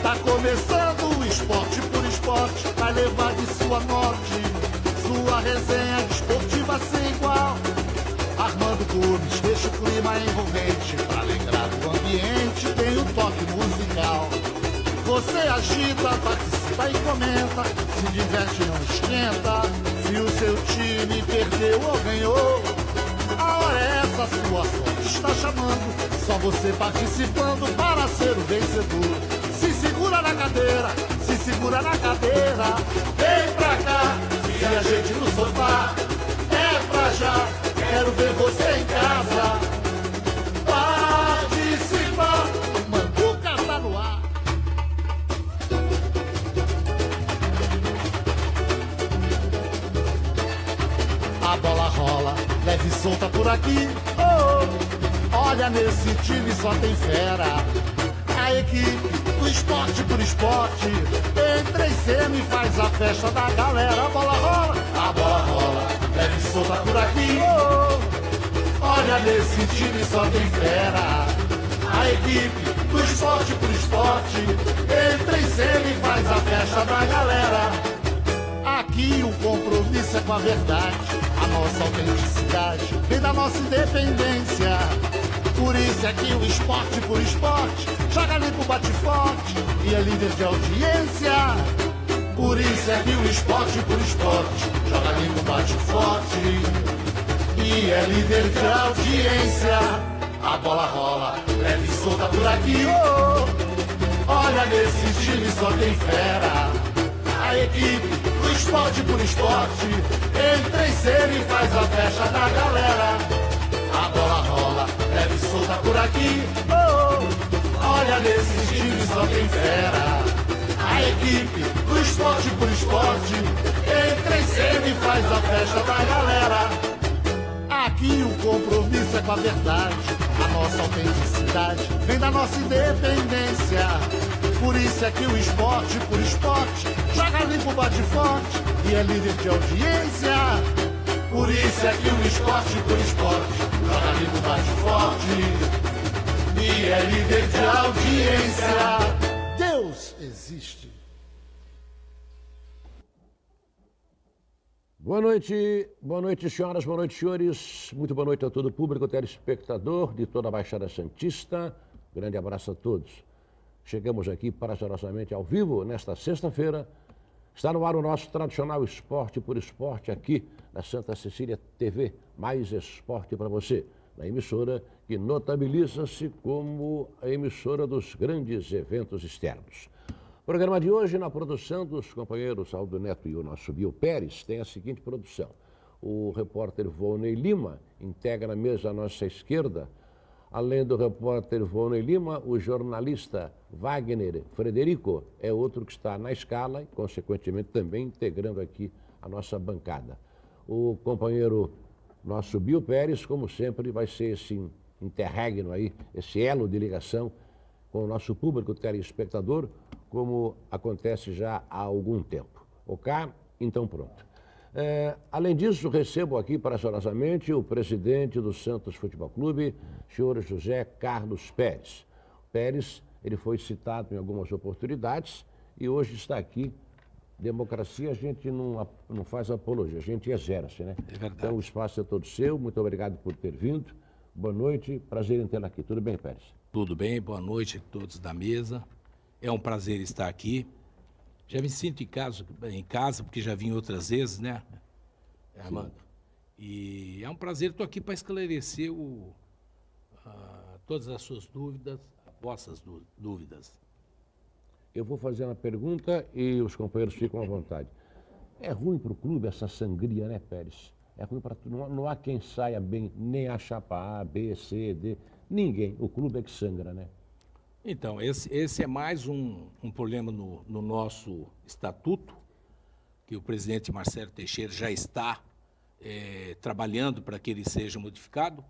Tá começando o Esporte por Esporte, vai levar de sul a norte, sua resenha desportiva sem igual. Armando Clubes, deixa o clima envolvente, pra alegrar o ambiente tem o toque musical. Você agita, participa e comenta, se diverte não esquenta, se o seu time perdeu ou ganhou. A hora é essa, sua sorte está chamando, só você participando para ser o vencedor. Se segura na cadeira, se segura na cadeira, vem pra cá, se ajeite no sofá, é pra já, quero ver você em casa, participar, o Manduca tá no ar. A bola rola, leve e solta por aqui, oh, olha nesse time só tem fera, a equipe do Esporte por Esporte entra em cena e faz a festa da galera. A bola rola, leve e solta por aqui, oh, olha nesse time só tem fera, a equipe do Esporte por Esporte entra em cena e faz a festa da galera. Aqui o compromisso é com a verdade, a nossa autenticidade vem da nossa independência. Por isso é que o Esporte por Esporte joga limpo, bate forte e é líder de audiência. Por isso é que o Esporte por Esporte joga limpo, bate forte e é líder de audiência. A bola rola, leve e solta por aqui, oh, olha nesse time só tem fera, a equipe do Esporte por Esporte entra em cena e faz a festa da galera. A bola rola, leve e solta por aqui, oh, olha nesse time só tem fera, a equipe do Esporte por Esporte entra em cena e faz a festa da galera. Aqui o compromisso é com a verdade, a nossa autenticidade vem da nossa independência. Por isso é que o Esporte por Esporte joga limpo, bate forte e é líder de audiência. Por isso é que o Esporte por Esporte joga limpo, bate forte e é líder de audiência. Deus existe. Boa noite, senhoras, boa noite, senhores. Muito boa noite a todo o público telespectador de toda a Baixada Santista. Grande abraço a todos. Chegamos aqui prazerosamente ao vivo nesta sexta-feira. Está no ar o nosso tradicional Esporte por Esporte aqui na Santa Cecília TV, mais esporte para você, na emissora que notabiliza-se como a emissora dos grandes eventos externos. O programa de hoje, na produção dos companheiros Aldo Neto e o nosso Bill Pérez, tem a seguinte produção. O repórter Volney Lima integra a mesa à nossa esquerda. Além do repórter Volney Lima, o jornalista Wagner Frederico é outro que está na escala e, consequentemente, também integrando aqui a nossa bancada. O companheiro nosso Bill Pérez, como sempre, vai ser esse interregno aí, esse elo de ligação com o nosso público telespectador, como acontece já há algum tempo. Ok? Então pronto. Além disso, recebo aqui prazerosamente o presidente do Santos Futebol Clube, senhor José Carlos Pérez. Pérez, ele foi citado em algumas oportunidades e hoje está aqui. Democracia a gente não faz apologia, a gente exerce, né? É verdade. Então o espaço é todo seu, muito obrigado por ter vindo. Boa noite, prazer em tê-lo aqui. Tudo bem, Pérez? Tudo bem, boa noite a todos da mesa. É um prazer estar aqui. Já me sinto em casa porque já vim outras vezes, né, Armando? E é um prazer, estou aqui para esclarecer todas as suas dúvidas, vossas dúvidas. Eu vou fazer uma pergunta e os companheiros ficam à vontade. É ruim para o clube essa sangria, né, Pérez? É ruim para tudo. Não há quem saia bem, nem a chapa A, B, C, D. Ninguém. O clube é que sangra, né? Então, esse é mais um problema no nosso estatuto, que o presidente Marcelo Teixeira já está trabalhando para que ele seja modificado.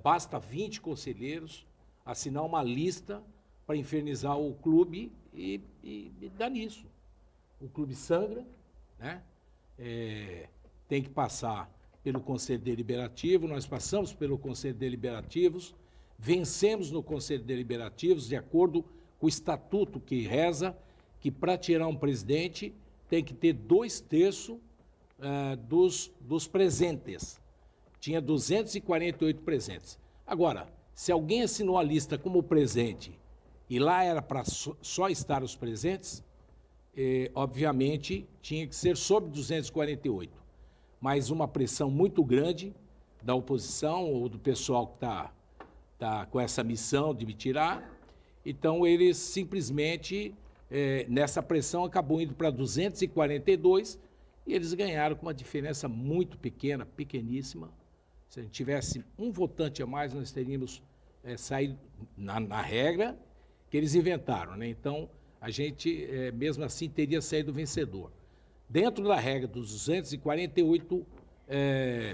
Basta 20 conselheiros assinar uma lista para infernizar o clube e dar nisso. O clube sangra, né? tem que passar pelo Conselho Deliberativo, nós passamos pelo Conselho Deliberativos, vencemos no Conselho Deliberativos, de acordo com o estatuto que reza, que para tirar um presidente tem que ter 2/3 dos presentes. Tinha 248 presentes. Agora, se alguém assinou a lista como presente e lá era para só estar os presentes, obviamente tinha que ser sobre 248. Mas uma pressão muito grande da oposição ou do pessoal que tá com essa missão de me tirar. Então, eles simplesmente, nessa pressão, acabou indo para 242 e eles ganharam com uma diferença muito pequena, pequeníssima. Se a gente tivesse um votante a mais, nós teríamos saído na regra que eles inventaram, né? Então, a gente, mesmo assim, teria saído vencedor. Dentro da regra dos 248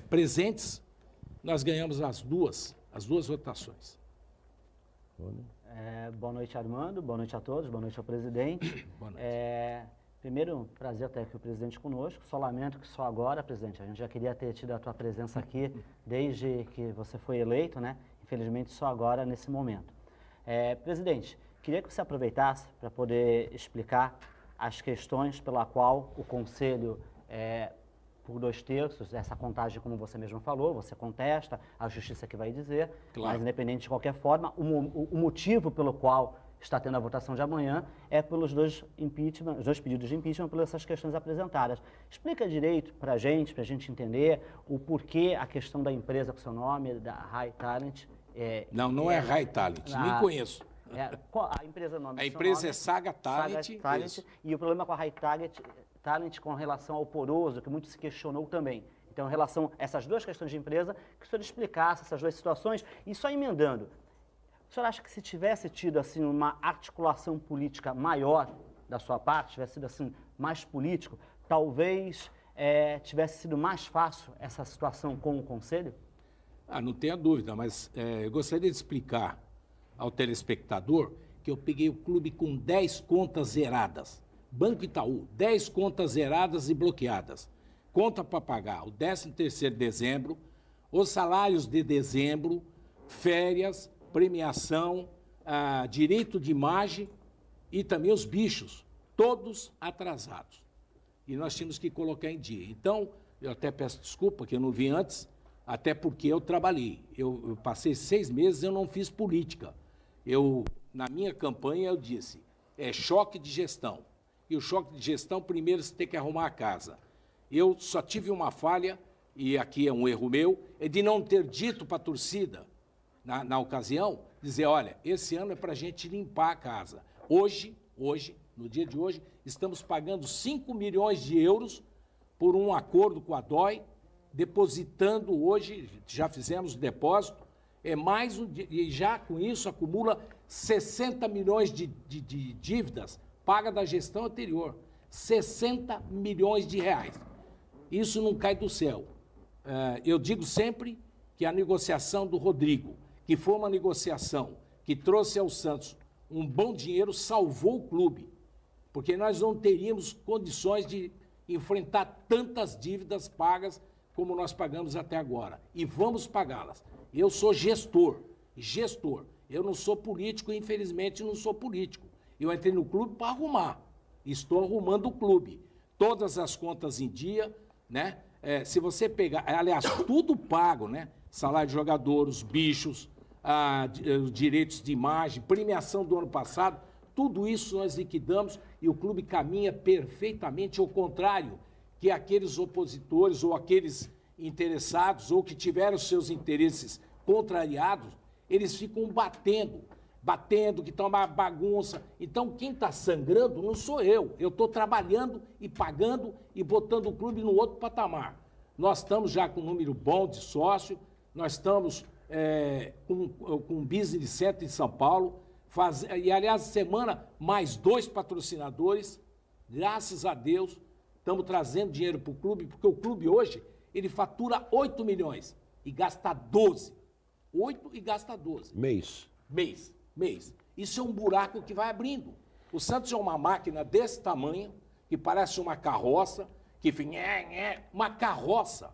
presentes, nós ganhamos as duas votações. Boa noite, Armando. Boa noite a todos. Boa noite ao presidente. Boa noite. Primeiro, prazer ter aqui o presidente conosco. Só lamento que só agora, presidente, a gente já queria ter tido a tua presença aqui desde que você foi eleito, né? Infelizmente, só agora, nesse momento. Presidente, queria que você aproveitasse para poder explicar as questões pela qual o Conselho, por 2/3, essa contagem, como você mesmo falou, você contesta, a Justiça que vai dizer, Claro. Mas independente de qualquer forma, o motivo pelo qual está tendo a votação de amanhã é pelos os dois pedidos de impeachment, pelas essas questões apresentadas. Explica direito para a gente entender o porquê a questão da empresa com seu nome, da High Talent. Não é High Talent, nem conheço. A empresa nome. A empresa é Saga Talent. Isso. E o problema com a High Talent com relação ao poroso, que muito se questionou também. Então, em relação a essas duas questões de empresa, que o senhor explicasse essas duas situações. E só emendando, o senhor acha que se tivesse tido assim, uma articulação política maior da sua parte, tivesse sido assim, mais político, talvez tivesse sido mais fácil essa situação com o Conselho? Não tenha dúvida, mas eu gostaria de explicar ao telespectador que eu peguei o clube com 10 contas zeradas. Banco Itaú, 10 contas zeradas e bloqueadas. Conta para pagar o 13º de dezembro, os salários de dezembro, férias, premiação, direito de imagem e também os bichos, todos atrasados. E nós tínhamos que colocar em dia. Então, eu até peço desculpa que eu não vi antes, até porque eu trabalhei. Eu passei 6 meses, eu não fiz política. Na minha campanha, eu disse, choque de gestão. E o choque de gestão, primeiro, você tem que arrumar a casa. Eu só tive uma falha, e aqui é um erro meu, de não ter dito para a torcida, na ocasião, dizer, olha, esse ano é para a gente limpar a casa. Hoje, no dia de hoje, estamos pagando 5 milhões de euros por um acordo com a DOI, depositando hoje, já fizemos o depósito, e já com isso acumula 60 milhões de dívidas paga da gestão anterior. 60 milhões de reais. Isso não cai do céu. Eu digo sempre que a negociação do Rodrigo, que foi uma negociação que trouxe ao Santos um bom dinheiro, salvou o clube, porque nós não teríamos condições de enfrentar tantas dívidas pagas como nós pagamos até agora. E vamos pagá-las. Eu sou gestor. Eu não sou político, infelizmente não sou político. Eu entrei no clube para arrumar. Estou arrumando o clube. Todas as contas em dia, né? Se você pegar, aliás, tudo pago, né? Salário de jogador, os bichos, os direitos de imagem, premiação do ano passado, tudo isso nós liquidamos e o clube caminha perfeitamente ao contrário que aqueles opositores ou aqueles interessados ou que tiveram seus interesses contrariados, eles ficam batendo, que está uma bagunça. Então, quem está sangrando não sou eu. Eu estou trabalhando e pagando e botando o clube no outro patamar. Nós estamos já com um número bom de sócio, nós estamos com um business center em São Paulo, e, aliás, semana, mais 2 patrocinadores, graças a Deus, estamos trazendo dinheiro para o clube, porque o clube hoje, ele fatura 8 milhões e gasta 12. 8 e gasta 12. Mês. Isso é um buraco que vai abrindo. O Santos é uma máquina desse tamanho, que parece uma carroça, que fica uma carroça,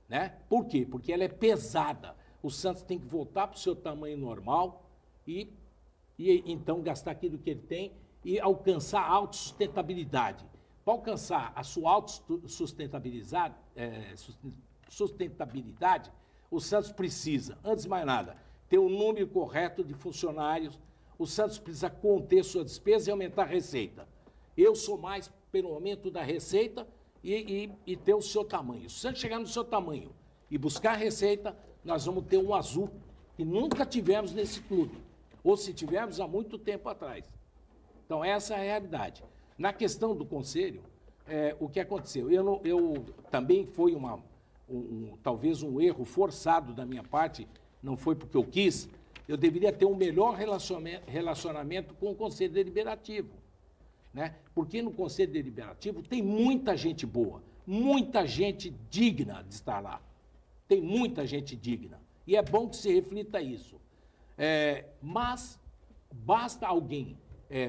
né? Por quê? Porque ela é pesada. O Santos tem que voltar para o seu tamanho normal e então gastar aquilo que ele tem e alcançar a autossustentabilidade. Para alcançar a sua sustentabilidade, o Santos precisa, antes de mais nada, ter um número correto de funcionários. O Santos precisa conter sua despesa e aumentar a receita. Eu sou mais pelo aumento da receita e ter o seu tamanho. Se o Santos chegar no seu tamanho e buscar receita, nós vamos ter um azul que nunca tivemos nesse clube. Ou se tivemos há muito tempo atrás. Então, essa é a realidade. Na questão do conselho, o que aconteceu? Eu também foi talvez um erro forçado da minha parte, não foi porque eu quis, eu deveria ter um melhor relacionamento com o Conselho Deliberativo. Né? Porque no Conselho Deliberativo tem muita gente boa, muita gente digna de estar lá. Tem muita gente digna. E é bom que se reflita isso. Mas basta alguém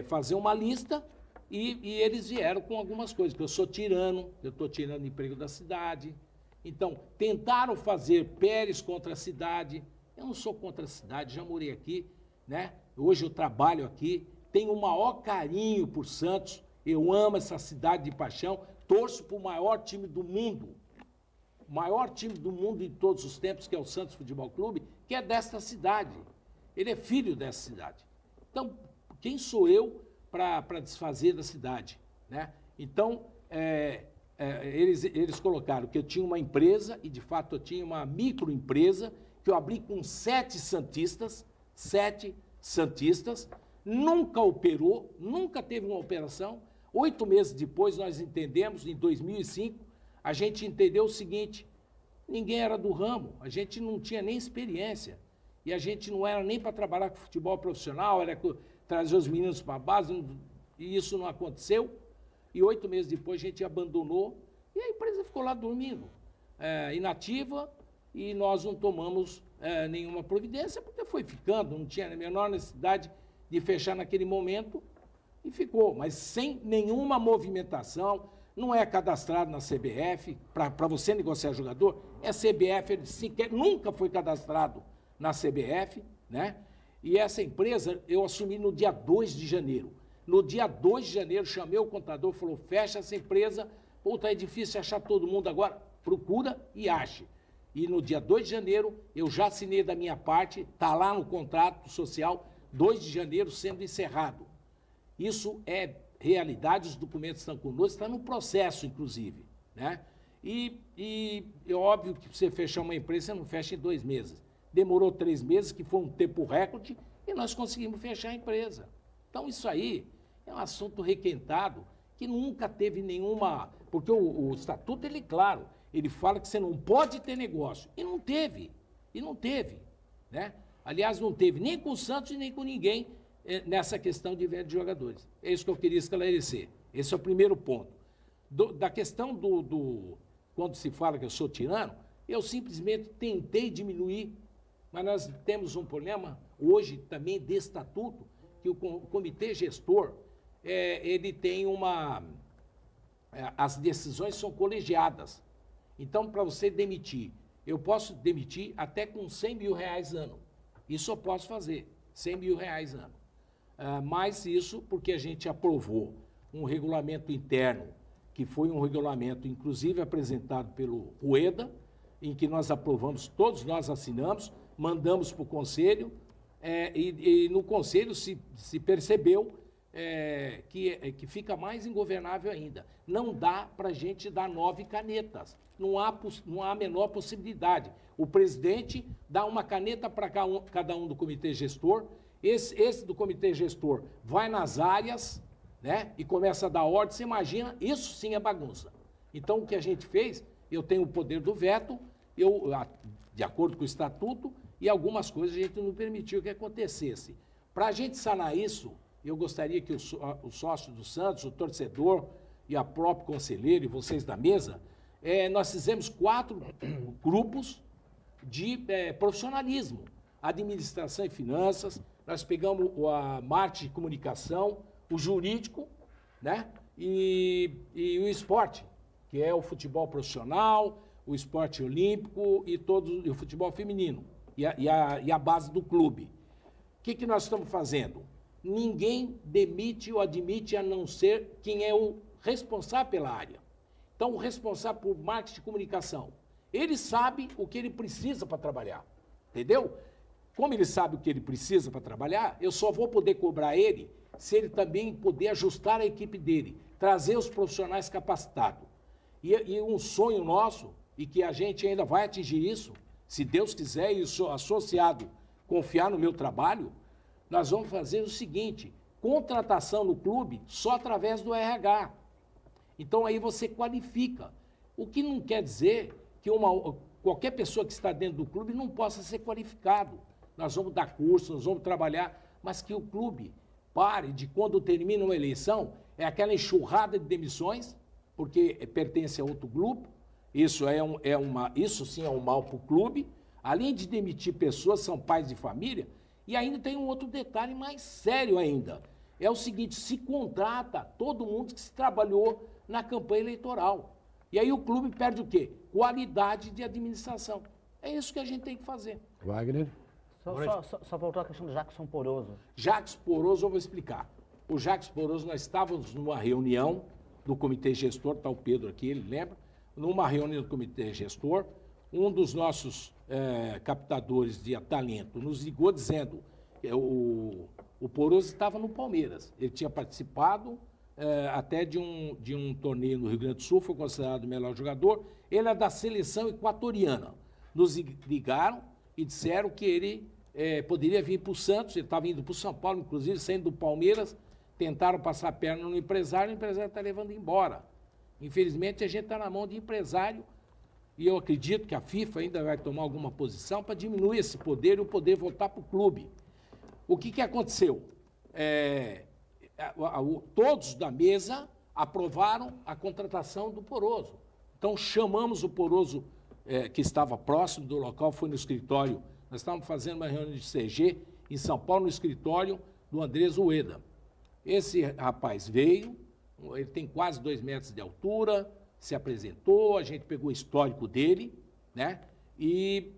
fazer uma lista e eles vieram com algumas coisas. Que eu sou tirano, eu estou tirando emprego da cidade. Então, tentaram fazer Pérez contra a cidade. Eu não sou contra a cidade, já morei aqui, né? Hoje eu trabalho aqui, tenho o maior carinho por Santos, eu amo essa cidade de paixão, torço para o maior time do mundo em todos os tempos, que é o Santos Futebol Clube, que é desta cidade. Ele é filho dessa cidade. Então, quem sou eu para desfazer da cidade? Né? Então, eles colocaram que eu tinha uma empresa, e de fato eu tinha uma microempresa, que eu abri com 7 santistas, nunca operou, nunca teve uma operação. 8 meses depois nós entendemos, em 2005, a gente entendeu o seguinte: ninguém era do ramo, a gente não tinha nem experiência, e a gente não era nem para trabalhar com futebol profissional, era trazer os meninos para a base, e isso não aconteceu. E 8 meses depois a gente abandonou, e a empresa ficou lá dormindo, inativa, e nós não tomamos nenhuma providência, porque foi ficando, não tinha a menor necessidade de fechar naquele momento, e ficou, mas sem nenhuma movimentação, não é cadastrado na CBF, para você negociar jogador, CBF, ele sequer, nunca foi cadastrado na CBF, né? E essa empresa eu assumi no dia 2 de janeiro. No dia 2 de janeiro, chamei o contador, falou, fecha essa empresa, é difícil achar todo mundo agora, procura e ache. E no dia 2 de janeiro, eu já assinei da minha parte, está lá no contrato social, 2 de janeiro sendo encerrado. Isso é realidade, os documentos estão conosco, está no processo, inclusive. Né? E é óbvio que você fechar uma empresa, você não fecha em 2 meses. Demorou 3 meses, que foi um tempo recorde, e nós conseguimos fechar a empresa. Então, isso aí é um assunto requentado, que nunca teve nenhuma... Porque o estatuto, ele, claro, ele fala que você não pode ter negócio. E não teve. Né? Aliás, não teve nem com o Santos e nem com ninguém nessa questão de venda de jogadores. É isso que eu queria esclarecer. Esse é o primeiro ponto. Da questão quando se fala que eu sou tirano, eu simplesmente tentei diminuir, mas nós temos um problema hoje também de estatuto, que o comitê gestor, ele tem as decisões são colegiadas. Então, para você demitir, eu posso demitir até com R$100 mil ano. Isso eu posso fazer, R$100 mil ano. Mas isso porque a gente aprovou um regulamento interno, que foi um regulamento, inclusive, apresentado pelo Rueda, em que nós aprovamos, todos nós assinamos, mandamos para o Conselho, e no Conselho se percebeu que fica mais ingovernável ainda. Não dá para a gente dar 9 canetas. Não há a menor possibilidade. O presidente dá uma caneta para cada um do comitê gestor, esse do comitê gestor vai nas áreas, né, e começa a dar ordem. Você imagina, isso sim é bagunça. Então, o que a gente fez, eu tenho o poder do veto, de acordo com o estatuto, e algumas coisas a gente não permitiu que acontecesse. Para a gente sanar isso, eu gostaria que o sócio do Santos, o torcedor e a própria conselheiro e vocês da mesa, nós fizemos 4 grupos de profissionalismo. Administração e finanças, nós pegamos a marketing e comunicação, o jurídico, né, e o esporte. que é o futebol profissional, o esporte olímpico e o futebol feminino, e a base do clube. O que nós estamos fazendo? Ninguém demite ou admite a não ser quem é o responsável pela área. Então, o responsável por marketing e comunicação, ele sabe o que ele precisa para trabalhar, entendeu? Como ele sabe o que ele precisa para trabalhar, eu só vou poder cobrar ele se ele também puder ajustar a equipe dele, trazer os profissionais capacitados. E um sonho nosso, e que a gente ainda vai atingir isso, se Deus quiser e o associado confiar no meu trabalho, nós vamos fazer o seguinte, contratação no clube só através do RH. Então aí você qualifica. O que não quer dizer que qualquer pessoa que está dentro do clube não possa ser qualificado. Nós vamos dar curso, nós vamos trabalhar, mas que o clube pare de, quando termina uma eleição, é aquela enxurrada de demissões, porque pertence a outro grupo, isso sim é um mal para o clube. Além de demitir pessoas, são pais de família, e ainda tem um outro detalhe mais sério ainda. É o seguinte, se contrata todo mundo que se trabalhou na campanha eleitoral. E aí o clube perde o quê? Qualidade de administração. É isso que a gente tem que fazer. Wagner? Só voltou a questão do Jackson Poroso. Jackson Poroso, eu vou explicar. O Jackson Poroso, nós estávamos numa reunião do comitê gestor, está o Pedro aqui, ele lembra? Numa reunião do comitê gestor, um dos nossos captadores de talento nos ligou dizendo que o Poroso estava no Palmeiras. Ele tinha participado até de um torneio no Rio Grande do Sul, foi considerado o melhor jogador. Ele é da seleção equatoriana. Nos ligaram e disseram que ele poderia vir para o Santos, ele estava indo para o São Paulo, inclusive, saindo do Palmeiras, tentaram passar a perna no empresário, o empresário está levando embora. Infelizmente, a gente está na mão de empresário, e eu acredito que a FIFA ainda vai tomar alguma posição para diminuir esse poder e o poder voltar para o clube. O que aconteceu? Todos da mesa aprovaram a contratação do Poroso. Então, chamamos o Poroso, que estava próximo do local, foi no escritório. Nós estávamos fazendo uma reunião de CG em São Paulo, no escritório do Andrés Ueda. Esse rapaz veio, ele tem quase 2 metros de altura, se apresentou, a gente pegou o histórico dele, né? E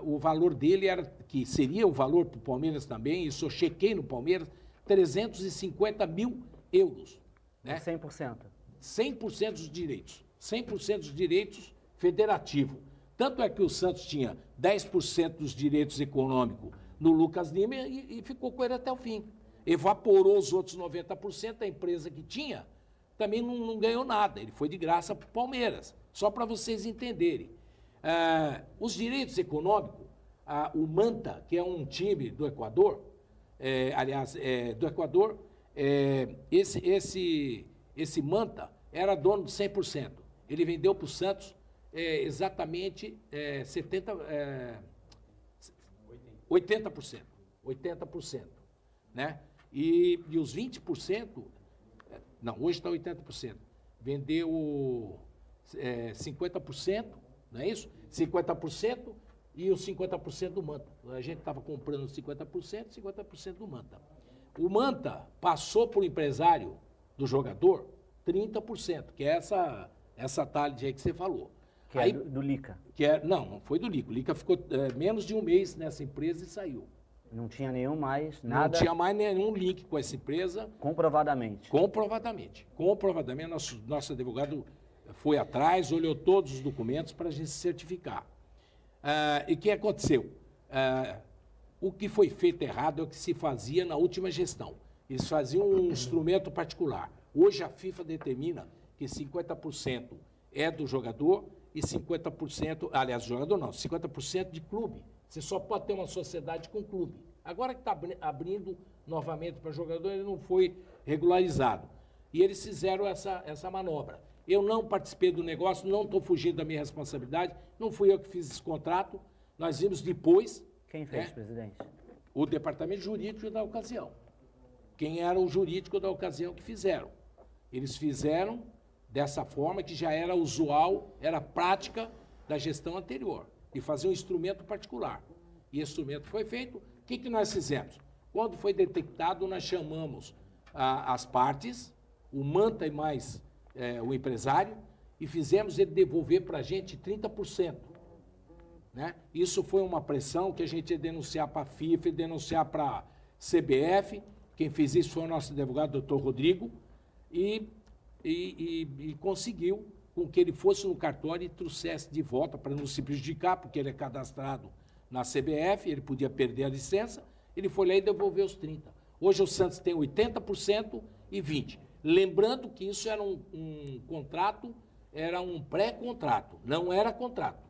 o valor dele era, que seria o valor para o Palmeiras também, isso eu chequei no Palmeiras, 350 mil euros. Né? 100%. 100% dos direitos. 100% dos direitos federativo. Tanto é que o Santos tinha 10% dos direitos econômicos no Lucas Lima e ficou com ele até o fim. Evaporou os outros 90%, a empresa que tinha também não ganhou nada. Ele foi de graça para o Palmeiras. Só para vocês entenderem. Os direitos econômicos, o Manta, que é um time do Equador, esse Manta era dono de 100%. Ele vendeu para o Santos exatamente 80%. 80%. Né? E os 20%, não, hoje está 80%. Vendeu 50%, não é isso? 50% e os 50% do Manta. A gente estava comprando 50%, 50% do Manta. O Manta passou para o empresário do jogador 30%, que é essa talha aí que você falou. Que aí, é do Lica. Não foi do Lica. O Lica ficou menos de um mês nessa empresa e saiu. Não tinha nada. Não tinha mais nenhum link com essa empresa. Comprovadamente. Comprovadamente. Nosso advogado foi atrás, olhou todos os documentos para a gente se certificar. E o que aconteceu? O que foi feito errado é o que se fazia na última gestão. Eles faziam um instrumento particular. Hoje a FIFA determina que 50% é do jogador e 50%, aliás, do jogador não, 50% de clube. Você só pode ter uma sociedade com clube. Agora que está abrindo novamente para jogador, ele não foi regularizado. E eles fizeram essa manobra. Eu não participei do negócio, não estou fugindo da minha responsabilidade, não fui eu que fiz esse contrato, nós vimos depois... Quem fez, presidente? O departamento jurídico da ocasião. Quem era o jurídico da ocasião que fizeram. Eles fizeram dessa forma que já era usual, era prática da gestão anterior, e fazer um instrumento particular. E esse instrumento foi feito. O que nós fizemos? Quando foi detectado, nós chamamos as partes, o Manta e mais o empresário, e fizemos ele devolver para a gente 30%. Né? Isso foi uma pressão que a gente ia denunciar para a FIFA, ia denunciar para a CBF. Quem fez isso foi o nosso advogado, doutor Rodrigo, e conseguiu com que ele fosse no cartório e trouxesse de volta para não se prejudicar, porque ele é cadastrado na CBF, ele podia perder a licença, ele foi lá e devolveu os 30%. Hoje o Santos tem 80% e 20%. Lembrando que isso era um contrato, era um pré-contrato, não era contrato.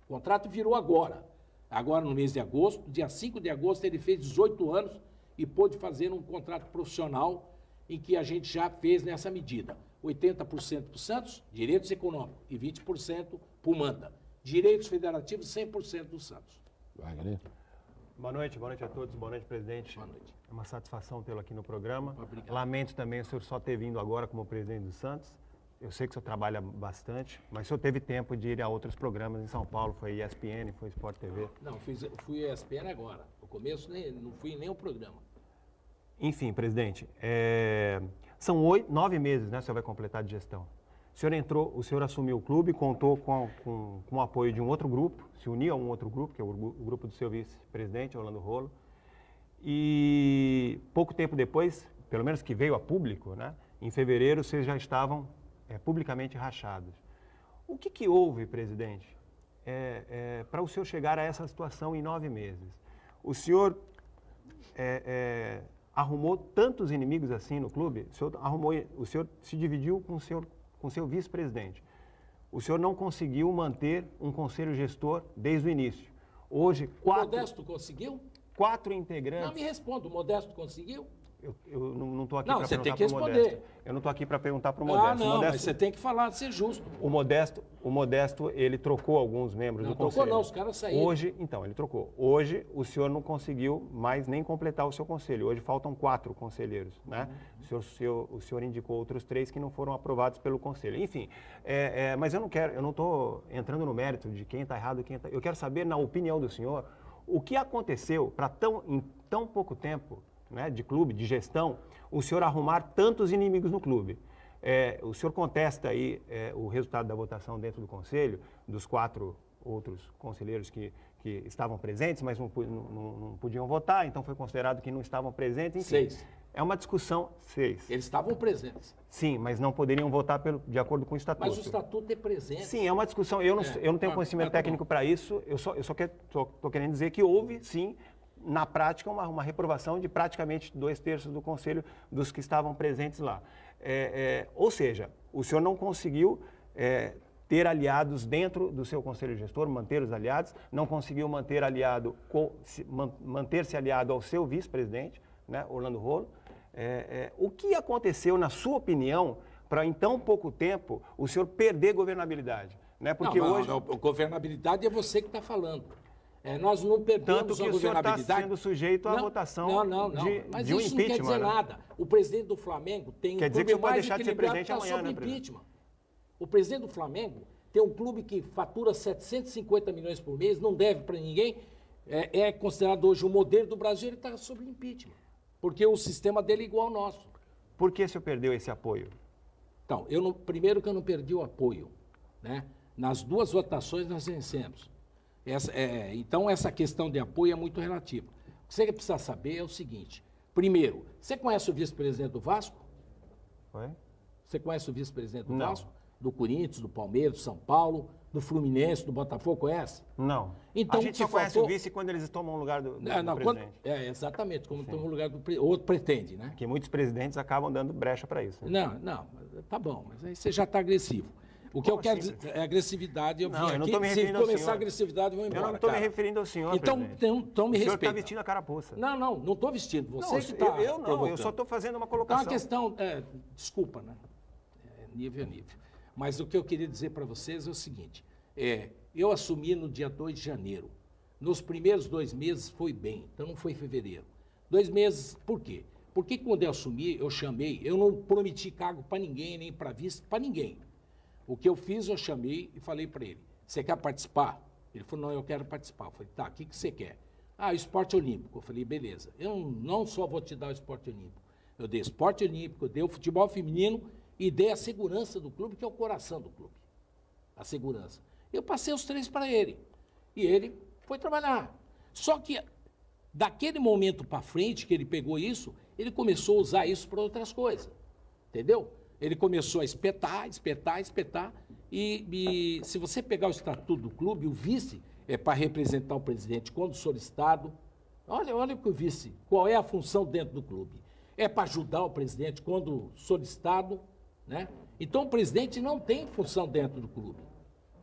O contrato virou agora. Agora, no mês de agosto, dia 5 de agosto, ele fez 18 anos e pôde fazer um contrato profissional em que a gente já fez nessa medida. 80% para o Santos, direitos econômicos, e 20% para o Manta. Direitos federativos, 100% do Santos. Wagner. Boa noite a todos, boa noite, presidente. Boa noite. É uma satisfação tê-lo aqui no programa. Obrigado. Lamento também o senhor só ter vindo agora como presidente do Santos. Eu sei que o senhor trabalha bastante, mas o senhor teve tempo de ir a outros programas em São Paulo, foi ESPN, foi Sport TV. Não, fui ESPN agora. No começo não fui em nenhum programa. Enfim, presidente, são 9 meses, né, o senhor vai completar de gestão. O senhor assumiu o clube, contou com o apoio de um outro grupo, se uniu a um outro grupo, que é o grupo do seu vice-presidente, Orlando Rolo. E pouco tempo depois, pelo menos que veio a público, né, em fevereiro, vocês já estavam publicamente rachados. O que houve, presidente, para o senhor chegar a essa situação em 9 meses? O senhor arrumou tantos inimigos assim no clube? O senhor se dividiu com o seu vice-presidente. O senhor não conseguiu manter um conselho gestor desde o início. Hoje, O Modesto conseguiu? 4 integrantes... Não, me responda, o Modesto conseguiu? Eu não estou aqui Não, para você tem perguntar que para o responder. Modesto. Eu não estou aqui para perguntar para o Modesto. Ah, não, Modesto, mas você tem que falar, ser justo. O Modesto, ele trocou alguns membros Não do trocou conselho. não, os caras saíram. Hoje, então, ele trocou. Hoje, o senhor não conseguiu mais nem completar o seu conselho. Hoje faltam 4 conselheiros, né? O senhor indicou outros 3 que não foram aprovados pelo conselho. Enfim, mas eu não estou entrando no mérito de quem está errado, quem está... Eu quero saber, na opinião do senhor, o que aconteceu para em tão pouco tempo, né, de clube, de gestão, o senhor arrumar tantos inimigos no clube. O senhor contesta aí o resultado da votação dentro do conselho, dos 4 outros conselheiros que estavam presentes, mas não podiam votar, então foi considerado que não estavam presentes. Enfim, 6. É uma discussão... 6. Eles estavam presentes. Sim, mas não poderiam votar de acordo com o estatuto. Mas o estatuto é presente. Sim, é uma discussão. Eu não tenho conhecimento técnico para isso. Eu só estou querendo dizer que houve, sim, na prática, uma reprovação de praticamente 2/3 do conselho dos que estavam presentes lá. Ou seja, o senhor não conseguiu ter aliados dentro do seu conselho gestor, manter os aliados, não conseguiu manter-se aliado ao seu vice-presidente, né, Orlando Rolo. O que aconteceu, na sua opinião, para em tão pouco tempo o senhor perder governabilidade? Né? Porque hoje... A governabilidade é você que está falando. Nós não perdemos Tanto que a o senhor governabilidade. está sendo sujeito à votação Mas de um isso não quer dizer impeachment. nada. O presidente do Flamengo tem Quer um dizer que clube você pode mais deixar de ser equilibrado presidente que está amanhã, sob né, presidente? impeachment. O presidente do Flamengo tem um clube que fatura 750 milhões por mês, não deve para ninguém, é considerado hoje o modelo do Brasil, ele está sob impeachment. Porque o sistema dele é igual ao nosso. Por que o senhor perdeu esse apoio? Então, primeiro que eu não perdi o apoio, né? Nas 2 votações nós vencemos. Então, essa questão de apoio é muito relativa. O que você precisa saber é o seguinte. Primeiro, você conhece o vice-presidente do Vasco? Oi? Você conhece o vice-presidente do Não. Vasco? Do Corinthians, do Palmeiras, do São Paulo, do Fluminense, do Botafogo, conhece? Não. Então, a gente só que conhece faltou- o vice quando eles tomam o lugar do Não, presidente. exatamente, como toma o lugar do outro pretende, né? Que muitos presidentes acabam dando brecha para isso. Né? Não, tá bom, mas aí você já está agressivo. O que Como eu quero assim, dizer é agressividade. Eu Não, vim eu não aqui, tô me se referindo ao começar a senhor. agressividade, eu vou embora. Eu não estou me cara. referindo ao senhor, Então presidente. me O senhor respeita. está vestindo a carapuça. Não estou vestindo. Você que está. eu não, eu só estou fazendo uma Então colocação. a questão, desculpa, né? Nível a nível. Mas o que eu queria dizer para vocês é o seguinte: eu assumi no dia 2 de janeiro. Nos primeiros 2 meses foi bem, então não foi em fevereiro. 2 meses, por quê? Porque quando eu assumi, eu não prometi cargo para ninguém, nem para vice, para ninguém. O que eu fiz, eu chamei e falei para ele: você quer participar? Ele falou: não, eu quero participar. Eu falei: tá, o que você quer? Ah, o esporte olímpico. Eu falei: beleza, eu não só vou te dar o esporte olímpico, eu dei esporte olímpico, eu dei o futebol feminino e dei a segurança do clube, que é o coração do clube. A segurança. Eu passei os 3 para ele. E ele foi trabalhar. Só que, daquele momento para frente que ele pegou isso, ele começou a usar isso para outras coisas. Entendeu? Ele começou a espetar. E se você pegar o estatuto do clube, o vice é para representar o presidente quando solicitado. Olha o vice, qual é a função dentro do clube? É para ajudar o presidente quando solicitado, né? Então o presidente não tem função dentro do clube.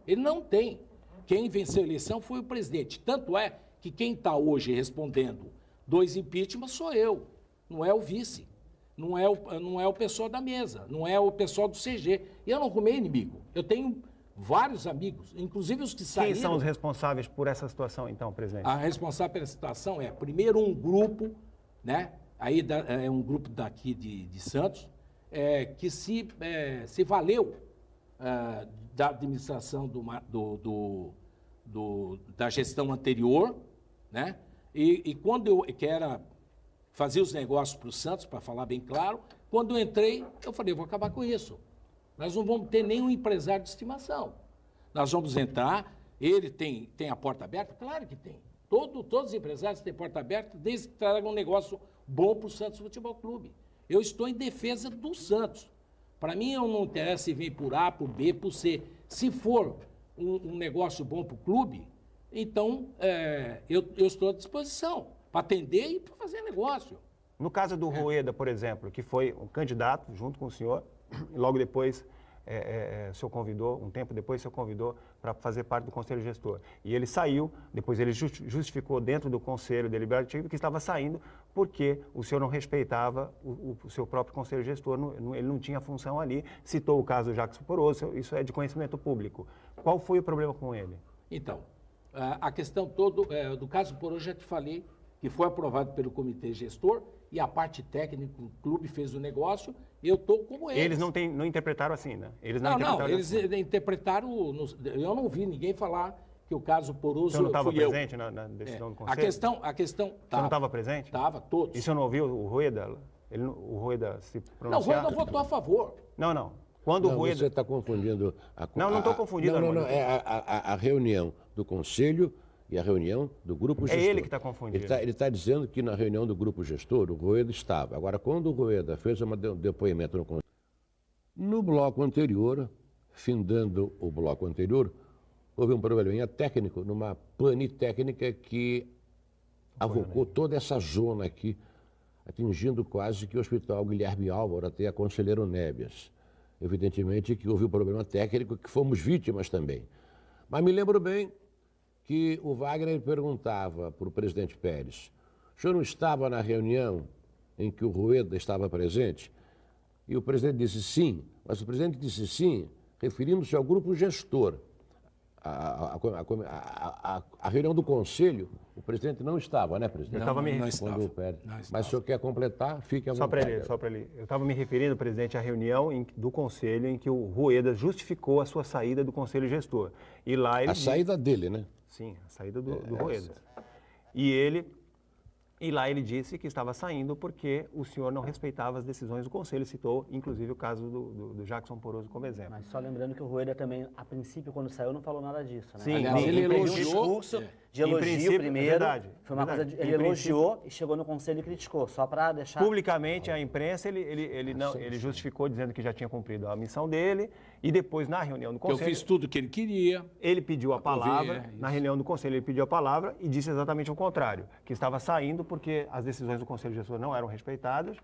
Ele não tem. Quem venceu a eleição foi o presidente. Tanto é que quem está hoje respondendo 2 impeachments sou eu, não é o vice, não é o pessoal da mesa, não é o pessoal do CG. E eu não arrumei inimigo. Eu tenho vários amigos, inclusive os que saíram. Quem são os responsáveis por essa situação, então, presidente? A responsável pela situação é, primeiro, um grupo, né? Aí é um grupo daqui de Santos, que se valeu da administração da gestão anterior, né? E quando eu fazia os negócios para o Santos, para falar bem claro, quando eu entrei, eu falei, eu vou acabar com isso. Nós não vamos ter nenhum empresário de estimação. Nós vamos entrar, ele tem a porta aberta? Claro que tem. Todos os empresários têm porta aberta, desde que tragam um negócio bom para o Santos Futebol Clube. Eu estou em defesa do Santos. Para mim, eu não interessa se vem por A, por B, por C. Se for um negócio bom para o clube, então eu estou à disposição para atender e para fazer negócio. No caso do Rueda, por exemplo, que foi um candidato junto com o senhor, e logo depois o senhor convidou, um tempo depois o senhor convidou para fazer parte do Conselho Gestor. E ele saiu, depois ele justificou dentro do Conselho Deliberativo que estava saindo porque o senhor não respeitava o seu próprio Conselho Gestor, ele não tinha função ali, citou o caso do Jackson Poroso, isso é de conhecimento público. Qual foi o problema com ele? Então, a questão toda do caso Poroso, já te falei, que foi aprovado pelo Comitê Gestor e a parte técnica, o clube fez o negócio, eu estou como eles. Eles não interpretaram assim, né? Eles eles interpretaram, eu não vi ninguém falar que o caso Poroso. O senhor não estava presente presente na decisão do Conselho? A questão. O senhor não estava presente? Estava, todos. E o senhor não ouviu o Rueda? O Rueda se pronunciar? Não, o Rueda votou a favor. Não. Quando o Rueda... Você está confundindo... Não estou confundindo. Não, é a reunião do Conselho e a reunião do Grupo Gestor. É ele que está confundindo. Ele está dizendo que na reunião do Grupo Gestor, o Rueda estava. Agora, quando o Rueda fez um depoimento no Conselho, no bloco anterior, findando o bloco anterior, houve um probleminha técnico, numa pane técnica que avocou toda essa zona aqui, atingindo quase que o Hospital Guilherme Álvaro, até a Conselheiro Nébias. Evidentemente que houve um problema técnico, que fomos vítimas também. Mas me lembro bem que o Wagner perguntava para o presidente Pérez, o senhor não estava na reunião em que o Rueda estava presente? E o presidente disse sim, mas o presidente disse sim, referindo-se ao grupo gestor. A reunião do Conselho, o presidente não estava, né, presidente? Não estava. Mas se o senhor quer completar, fique à vontade. Só para ele. Eu estava me referindo, presidente, à reunião do Conselho em que o Rueda justificou a sua saída do Conselho Gestor. E lá ele saída dele, né? Sim, a saída do Rueda. E lá ele disse que estava saindo porque o senhor não respeitava as decisões do Conselho, citou inclusive o caso do Jackson Poroso como exemplo. Mas só lembrando que o Rueda também, a princípio, quando saiu, não falou nada disso, né? Sim, aliás, ele fez elogiou, um discurso de elogio primeiro. Verdade, foi uma verdade. coisa ele elogiou e chegou no Conselho e criticou, só para deixar... Publicamente, a imprensa, ele justificou dizendo que já tinha cumprido a missão dele e depois, na reunião do que eu Conselho... fiz tudo o que ele queria. Ele pediu a palavra, isso. na reunião do Conselho ele pediu a palavra e disse exatamente o contrário, que estava saindo porque as decisões do Conselho Gestor não eram respeitadas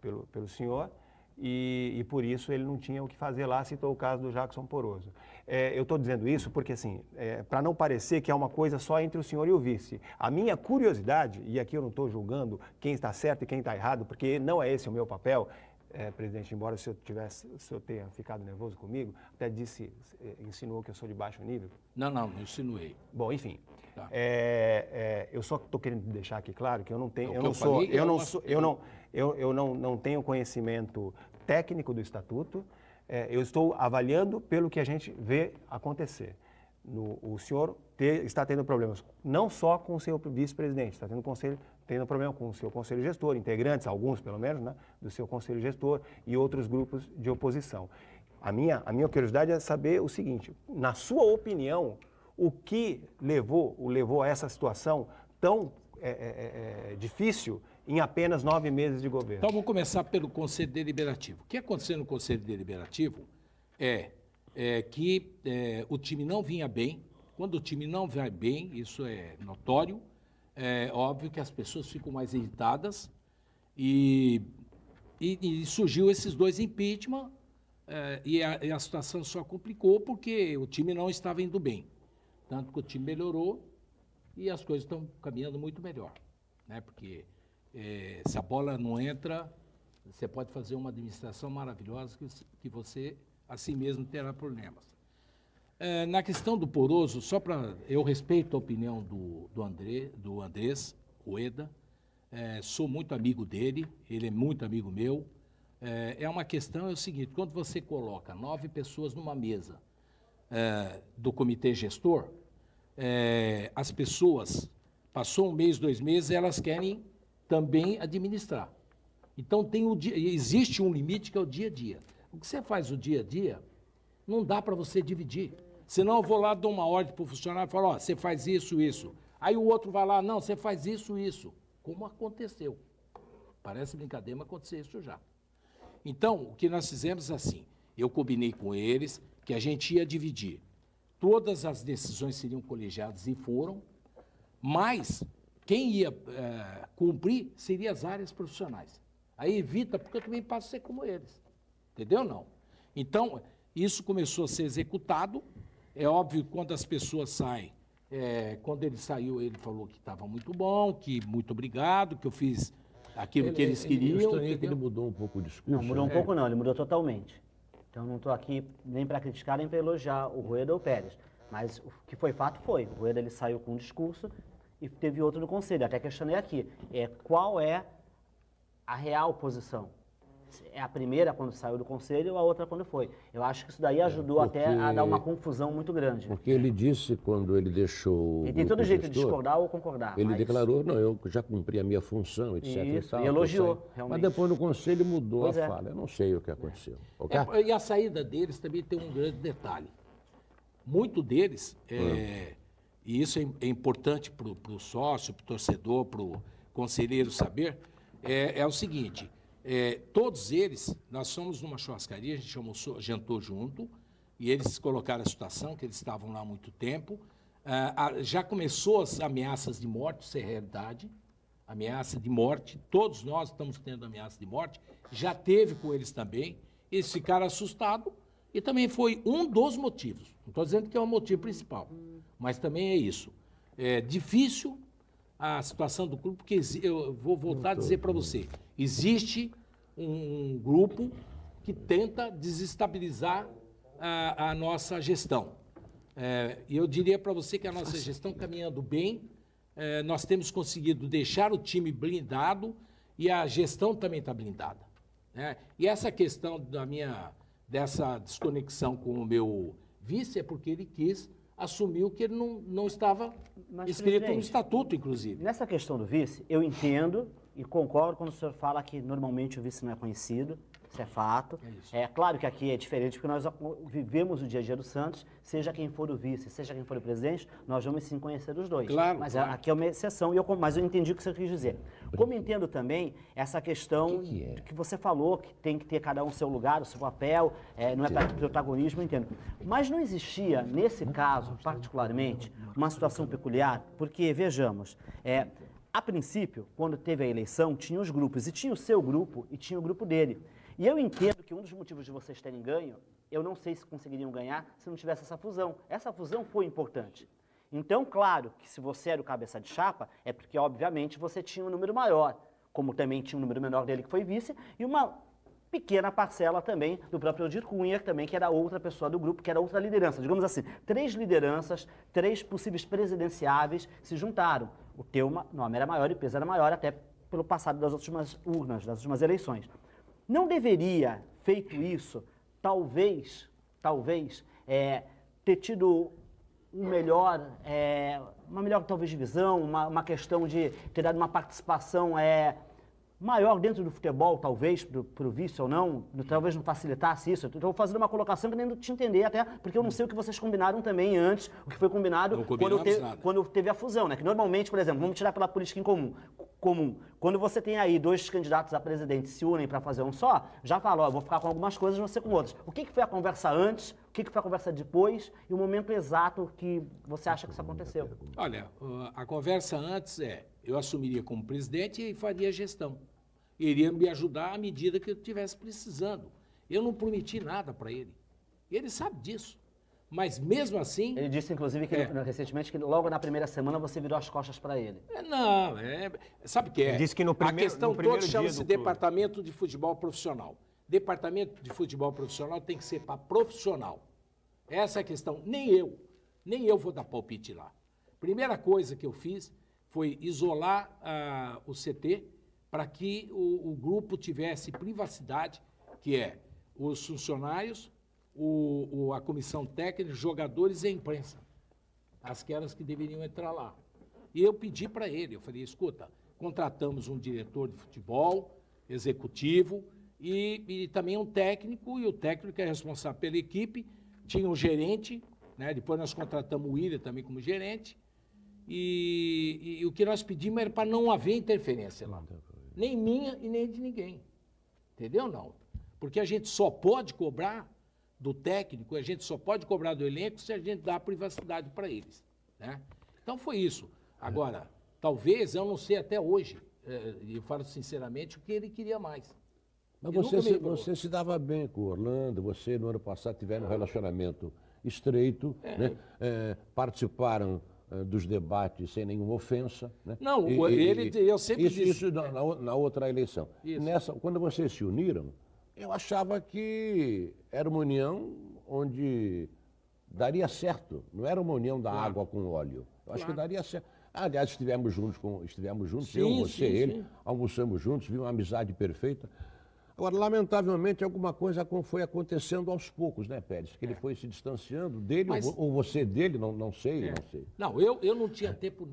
pelo senhor e por isso ele não tinha o que fazer lá, citou o caso do Jackson Poroso. Eu estou dizendo isso porque, assim, para não parecer que é uma coisa só entre o senhor e o vice, a minha curiosidade, e aqui eu não estou julgando quem está certo e quem está errado, porque não é esse o meu papel, presidente, embora o senhor tenha ficado nervoso comigo, até insinuou que eu sou de baixo nível. Não insinuei. Bom, enfim, Tá. Eu só estou querendo deixar aqui claro que eu não tenho, não tenho conhecimento técnico do estatuto. Eu estou avaliando pelo que a gente vê acontecer. O senhor está tendo problemas não só com o seu vice-presidente, está tendo problema com o seu conselho gestor, integrantes, alguns pelo menos, né, do seu conselho gestor e outros grupos de oposição. A minha curiosidade é saber o seguinte, na sua opinião, o que levou a essa situação tão difícil em apenas 9 meses de governo? Então, vamos começar pelo Conselho Deliberativo. O que aconteceu no Conselho Deliberativo é que o time não vinha bem. Quando o time não vai bem, isso é notório, é óbvio que as pessoas ficam mais irritadas e surgiu esses 2 impeachment e a situação só complicou porque o time não estava indo bem. Tanto que o time melhorou e as coisas estão caminhando muito melhor, né? Porque se a bola não entra, você pode fazer uma administração maravilhosa que você, assim mesmo, terá problemas. Na questão do Poroso, eu respeito a opinião do Andrés Rueda, sou muito amigo dele, ele é muito amigo meu. Uma questão é o seguinte, quando você coloca 9 pessoas numa mesa do comitê gestor, as pessoas, passou 1 mês, 2 meses, elas querem também administrar. Então, existe um limite que é o dia a dia. O que você faz o dia a dia, não dá para você dividir. Senão eu vou lá, dou uma ordem para o funcionário e falo, ó, você faz isso, isso. Aí o outro vai lá, não, você faz isso, isso. Como aconteceu. Parece brincadeira, mas aconteceu isso já. Então, o que nós fizemos assim, eu combinei com eles que a gente ia dividir. Todas as decisões seriam colegiadas e foram, mas quem ia cumprir seriam as áreas profissionais. Aí evita, porque eu também passo a ser como eles. Entendeu? Não. Então, isso começou a ser executado. É óbvio que quando as pessoas saem, quando ele saiu, ele falou que estava muito bom, que muito obrigado, que eu fiz aquilo que eles queriam. Eu estranhei que ele mudou um pouco o discurso. Não, mudou um pouco não, ele mudou totalmente. Então não estou aqui nem para criticar, nem para elogiar o Rueda ou o Pérez. Mas o que foi fato foi, o Rueda ele saiu com um discurso e teve outro no Conselho. Até questionei aqui, qual é a real posição? É a primeira quando saiu do Conselho ou a outra quando foi? Eu acho que isso daí ajudou até a dar uma confusão muito grande. Porque ele disse, quando ele deixou... Ele tem todo jeito de discordar ou concordar. Ele declarou, não, eu já cumpri a minha função, etc. Isso, e tal, e elogiou, realmente. Mas depois no Conselho mudou Pois a fala. Eu não sei o que aconteceu. Ok? E a saída deles também tem um grande detalhe. Muito deles, e isso é importante para o sócio, para o torcedor, para o conselheiro saber, é o seguinte... todos eles, nós fomos numa churrascaria, a gente jantou junto, e eles colocaram a situação, que eles estavam lá há muito tempo. Já começou as ameaças de morte ser realidade, ameaça de morte, todos nós estamos tendo ameaça de morte, já teve com eles também, eles ficaram assustados, e também foi um dos motivos, não estou dizendo que é o motivo principal, mas também é isso. É difícil a situação do clube, porque eu vou voltar a dizer para você, existe um grupo que tenta desestabilizar a nossa gestão. E eu diria para você que a nossa gestão caminhando bem, nós temos conseguido deixar o time blindado e a gestão também está blindada, né? E essa questão dessa desconexão com o meu vice é porque ele quis assumir o que ele não estava escrito no estatuto, inclusive. Nessa questão do vice, eu entendo e concordo quando o senhor fala que normalmente o vice não é conhecido, isso é fato. É claro que aqui é diferente, porque nós vivemos o dia a dia do Santos, seja quem for o vice, seja quem for o presidente, nós vamos sim conhecer os dois. Claro, mas claro. Aqui é uma exceção, mas eu entendi o que você quis dizer. Como entendo também essa questão que você falou, que tem que ter cada um o seu lugar, o seu papel, não é para protagonismo, eu entendo. Mas não existia, nesse caso, particularmente, uma situação peculiar, porque, vejamos, a princípio, quando teve a eleição, tinha os grupos, e tinha o seu grupo e tinha o grupo dele. E eu entendo que um dos motivos de vocês terem ganho, eu não sei se conseguiriam ganhar se não tivesse essa fusão. Essa fusão foi importante. Então, claro que se você era o cabeça de chapa, é porque, obviamente, você tinha um número maior, como também tinha um número menor dele que foi vice, e uma pequena parcela também do próprio Odir Cunha, também, que era outra pessoa do grupo, que era outra liderança. Digamos assim, 3 lideranças, 3 possíveis presidenciáveis se juntaram. O teu nome era maior e o peso era maior, até pelo passado das últimas urnas, das últimas eleições. Não deveria, feito isso, talvez, ter tido uma melhor talvez visão, uma questão de ter dado uma participação maior dentro do futebol, talvez, para o vice ou não, talvez não facilitasse isso. Estou fazendo uma colocação querendo te entender, até porque eu não sei o que vocês combinaram também antes, o que foi combinado quando teve a fusão, né? Que normalmente, por exemplo, vamos tirar pela política em comum. Quando você tem aí 2 candidatos a presidente se unem para fazer um só, já fala, ó, vou ficar com algumas coisas, você com outras. O que foi a conversa antes, o que foi a conversa depois e o momento exato que você acha que isso aconteceu? Olha, a conversa antes eu assumiria como presidente e faria a gestão. Iria me ajudar à medida que eu estivesse precisando. Eu não prometi nada para ele. Ele sabe disso. Mas mesmo assim... Ele disse, inclusive, que recentemente, que logo na primeira semana você virou as costas para ele. Sabe o que é? Ele disse que a questão toda chama-se Departamento de Futebol Profissional. Departamento de Futebol Profissional tem que ser para profissional. Essa é a questão. Nem eu vou dar palpite lá. Primeira coisa que eu fiz foi isolar o CT para que o grupo tivesse privacidade, que é os funcionários, a comissão técnica, jogadores e a imprensa. Aquelas que deveriam entrar lá. E eu pedi para ele, eu falei, escuta, contratamos um diretor de futebol, executivo, e também um técnico, e o técnico é responsável pela equipe, tinha um gerente, né? Depois nós contratamos o William também como gerente, e o que nós pedimos era para não haver interferência lá. Nem minha e nem de ninguém. Entendeu? Não. Porque a gente só pode cobrar do técnico, a gente só pode cobrar do elenco se a gente dá privacidade para eles. Né? Então foi isso. Agora, talvez, eu não sei até hoje, eu falo sinceramente, o que ele queria mais. Mas você se dava bem com o Orlando, você no ano passado tiveram um relacionamento estreito, né? Participaram dos debates sem nenhuma ofensa. Né? Não, eu sempre disse... Isso na outra eleição. Quando vocês se uniram, eu achava que era uma união onde daria certo. Não era uma união da água com óleo. Eu acho que daria certo. Aliás, estivemos juntos, Sim, eu, você, ele, sim. almoçamos juntos, vimos uma amizade perfeita. Agora, lamentavelmente, alguma coisa foi acontecendo aos poucos, né, Pérez? Que ele foi se distanciando dele, ou você dele, não sei. Não, eu não tinha tempo,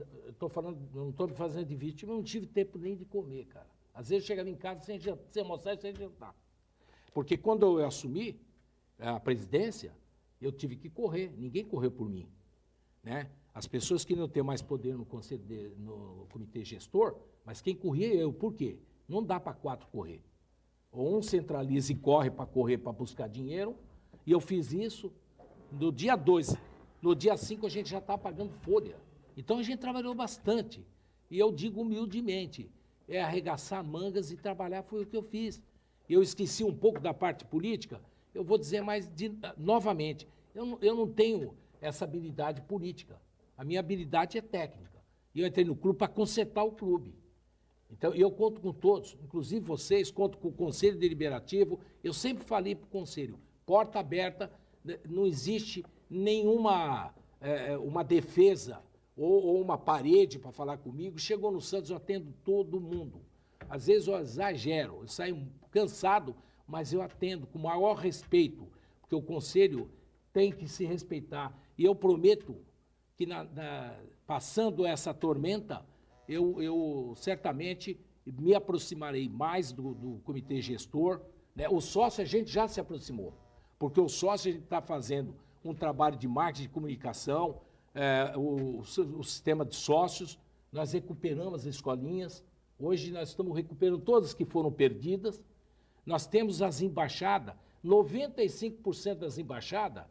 não estou me fazendo de vítima, eu não tive tempo nem de comer, cara. Às vezes eu chegava em casa sem almoçar e sem jantar. Porque quando eu assumi a presidência, eu tive que correr, ninguém correu por mim. Né? As pessoas queriam ter mais poder no comitê gestor, mas quem corria eu. Por quê? Não dá para 4 correr. Ou um centraliza e corre para buscar dinheiro, e eu fiz isso no dia 2. No dia 5 a gente já está pagando folha. Então a gente trabalhou bastante. E eu digo humildemente, arregaçar mangas e trabalhar foi o que eu fiz. Eu esqueci um pouco da parte política, eu vou dizer mais novamente, eu não tenho essa habilidade política. A minha habilidade é técnica. E eu entrei no clube para consertar o clube. Então, eu conto com todos, inclusive vocês, conto com o Conselho Deliberativo. Eu sempre falei para o Conselho, porta aberta, não existe nenhuma uma defesa ou uma parede para falar comigo. Chegou no Santos, eu atendo todo mundo. Às vezes eu exagero, eu saio cansado, mas eu atendo com o maior respeito, porque o Conselho tem que se respeitar. E eu prometo que, passando essa tormenta, eu certamente me aproximarei mais do comitê gestor. Né? O sócio a gente já se aproximou, porque o sócio a gente está fazendo um trabalho de marketing, de comunicação, o sistema de sócios, nós recuperamos as escolinhas, hoje nós estamos recuperando todas que foram perdidas, nós temos as embaixadas, 95% das embaixadas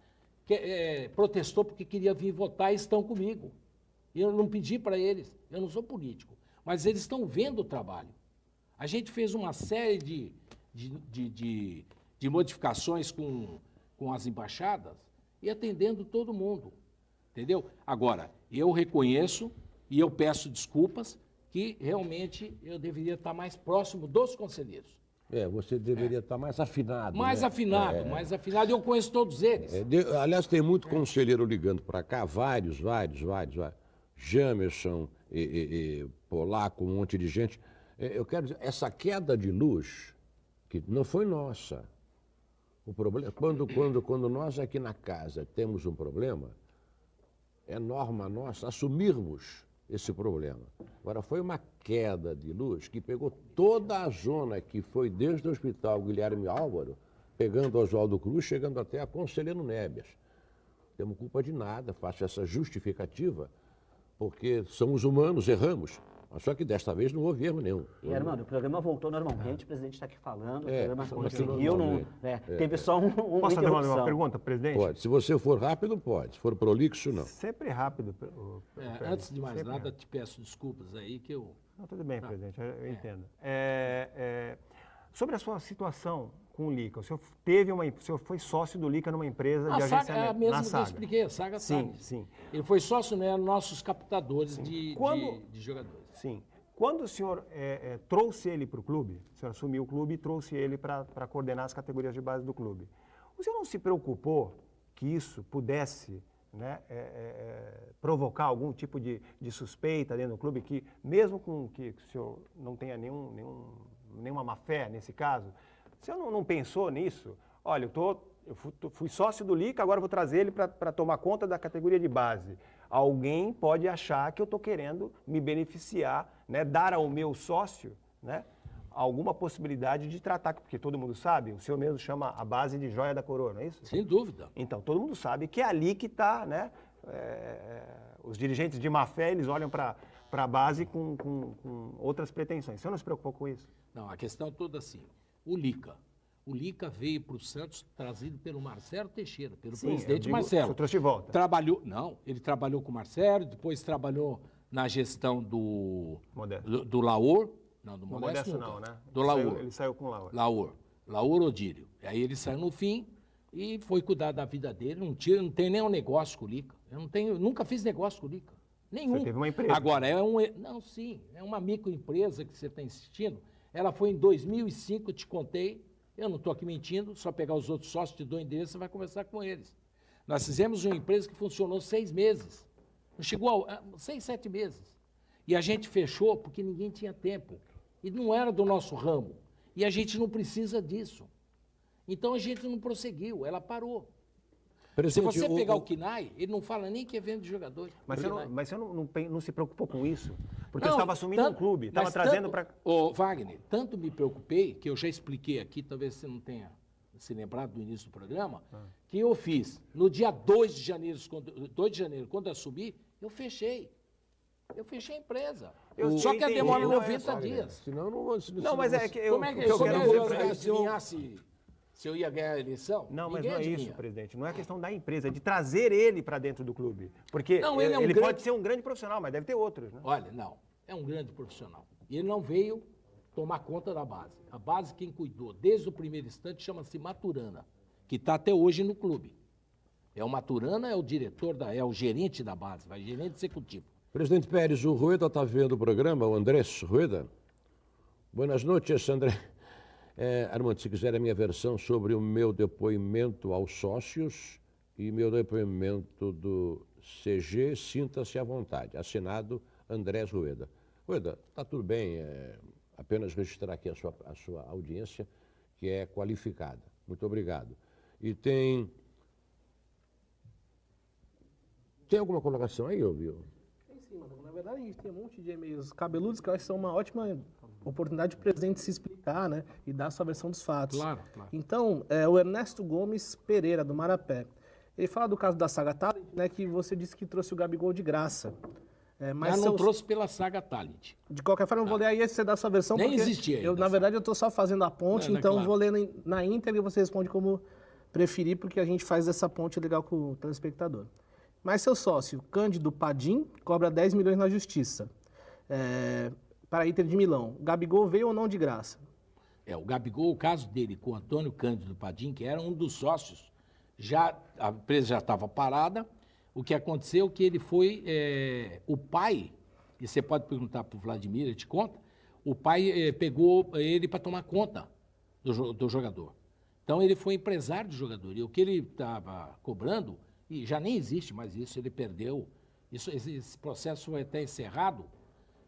protestou porque queria vir votar e estão comigo. Eu não pedi para eles, eu não sou político, mas eles estão vendo o trabalho. A gente fez uma série de modificações com as embaixadas e atendendo todo mundo, entendeu? Agora, eu reconheço e eu peço desculpas que realmente eu deveria estar mais próximo dos conselheiros. Você deveria estar mais afinado. Mais afinado, e eu conheço todos eles. Aliás, tem muito conselheiro ligando para cá, vários. Jamerson, Polaco, um monte de gente. Eu quero dizer, essa queda de luz, que não foi nossa. O problema, quando nós aqui na casa temos um problema, é norma nossa assumirmos esse problema. Agora, foi uma queda de luz que pegou toda a zona que foi desde o Hospital Guilherme Álvaro, pegando Oswaldo Cruz, chegando até a Conselheiro Nébias. Temos culpa de nada, faço essa justificativa, porque somos humanos, erramos. Mas só que desta vez não houve erro nenhum. E, Armando, o programa voltou normalmente, o presidente está aqui falando, o programa estamos aqui conseguiu, normalmente. teve só uma Posso fazer uma interrupção. pergunta, presidente? Pode. Se você for rápido, pode. Se for prolixo, não. Sempre rápido. Antes de mais nada, te peço desculpas aí que eu... Não, tudo bem, presidente, eu entendo. Sobre a sua situação com o Lica, o senhor foi sócio do Lica numa empresa de agenciamento, É a mesma na que eu Saga. expliquei, a Saga Sim, Talent. sim. Ele foi sócio, né, nossos captadores de jogadores. Sim. Quando o senhor trouxe ele para o clube, o senhor assumiu o clube e trouxe ele para coordenar as categorias de base do clube, o senhor não se preocupou que isso pudesse, né, provocar algum tipo de suspeita dentro do clube, que mesmo com que o senhor não tenha nenhuma má-fé nesse caso, o senhor não pensou nisso? Olha, eu fui sócio do Lica, agora vou trazer ele para tomar conta da categoria de base. Alguém pode achar que eu estou querendo me beneficiar, né, dar ao meu sócio, né, alguma possibilidade de tratar, porque todo mundo sabe, o senhor mesmo chama a base de joia da coroa, não é isso? Sem dúvida. Então, todo mundo sabe que é ali que está, né, os dirigentes de má fé, eles olham para a base com outras pretensões. O senhor não se preocupou com isso? Não, a questão toda assim, o Lica veio para o Santos trazido pelo Marcelo Teixeira, pelo presidente Marcelo. O senhor trouxe de volta. Ele trabalhou com o Marcelo, depois trabalhou na gestão do Laor. Não, do Modesto não, né? Do Laor. Ele saiu com o Laor. Laor Odílio. Aí ele saiu no fim e foi cuidar da vida dele. Não tem nenhum negócio com o Lica. Nunca fiz negócio com o Lica. Nenhum. Você teve uma empresa. Agora, é uma microempresa que você está insistindo. Ela foi em 2005, eu te contei. Eu não estou aqui mentindo, só pegar os outros sócios, te dou o endereço, você vai conversar com eles. Nós fizemos uma empresa que funcionou 6 meses. Não chegou a 6, 7 meses. E a gente fechou porque ninguém tinha tempo. E não era do nosso ramo. E a gente não precisa disso. Então a gente não prosseguiu, ela parou. Presidente, Se você pegar o KNAI, ele não fala nem que é venda de jogador. Mas você não se preocupou com isso? Porque Não, você estava assumindo um clube, estava trazendo para... Ô, Wagner, tanto me preocupei, que eu já expliquei aqui, talvez você não tenha se lembrado do início do programa, que eu fiz, no dia 2 de janeiro, quando eu assumi, eu fechei. Eu fechei a empresa. Só que demora 90 dias. Senão não... Não, mas é que Como é que eu quero dizer... adivinhar se eu ia ganhar a eleição? Não, mas Ninguém não é adivinha. isso, presidente. Não é questão da empresa, é de trazer ele para dentro do clube. Porque Não, ele pode ser um grande profissional, mas deve ter outros, né? Olha, não, é um grande profissional. E ele não veio tomar conta da base. A base, quem cuidou desde o primeiro instante, chama-se Maturana, que está até hoje no clube. O Maturana é o diretor, é o gerente da base, gerente executivo. Presidente Pérez, o Rueda está vendo o programa, o Andrés Rueda. Buenas noites, André. Armando, se quiser a minha versão sobre o meu depoimento aos sócios e meu depoimento do CG, sinta-se à vontade. Assinado Andrés Rueda. Rueda, está tudo bem, apenas registrar aqui a sua audiência, que é qualificada. Muito obrigado. E tem alguma colocação aí, ouviu? Tem sim, mano. Na verdade, a gente tem um monte de e-mails cabeludos que eu acho que são uma ótima oportunidade do presidente se explicar, né? E dar a sua versão dos fatos. Claro. Então, o Ernesto Gomes Pereira, do Marapé, ele fala do caso da Saga Talent, né? Que você disse que trouxe o Gabigol de graça. Mas não trouxe pela Saga Talent. De qualquer forma, eu vou ler aí você dá a sua versão. Nem porque existia ainda, na verdade, eu estou só fazendo a ponte, Não, então claro. vou ler na íntegra e você responde como preferir, porque a gente faz essa ponte legal com o telespectador. Mas seu sócio, Cândido Padim, cobra 10 milhões na justiça para a Inter de Milão. O Gabigol veio ou não de graça? O Gabigol, o caso dele com o Antônio Cândido Padim, que era um dos sócios, a empresa já estava parada. O que aconteceu é que ele foi, o pai, e você pode perguntar para o Vladimir, ele te conta, o pai pegou ele para tomar conta do jogador. Então ele foi empresário do jogador, e o que ele estava cobrando, e já nem existe mais isso, ele perdeu, esse processo foi até encerrado,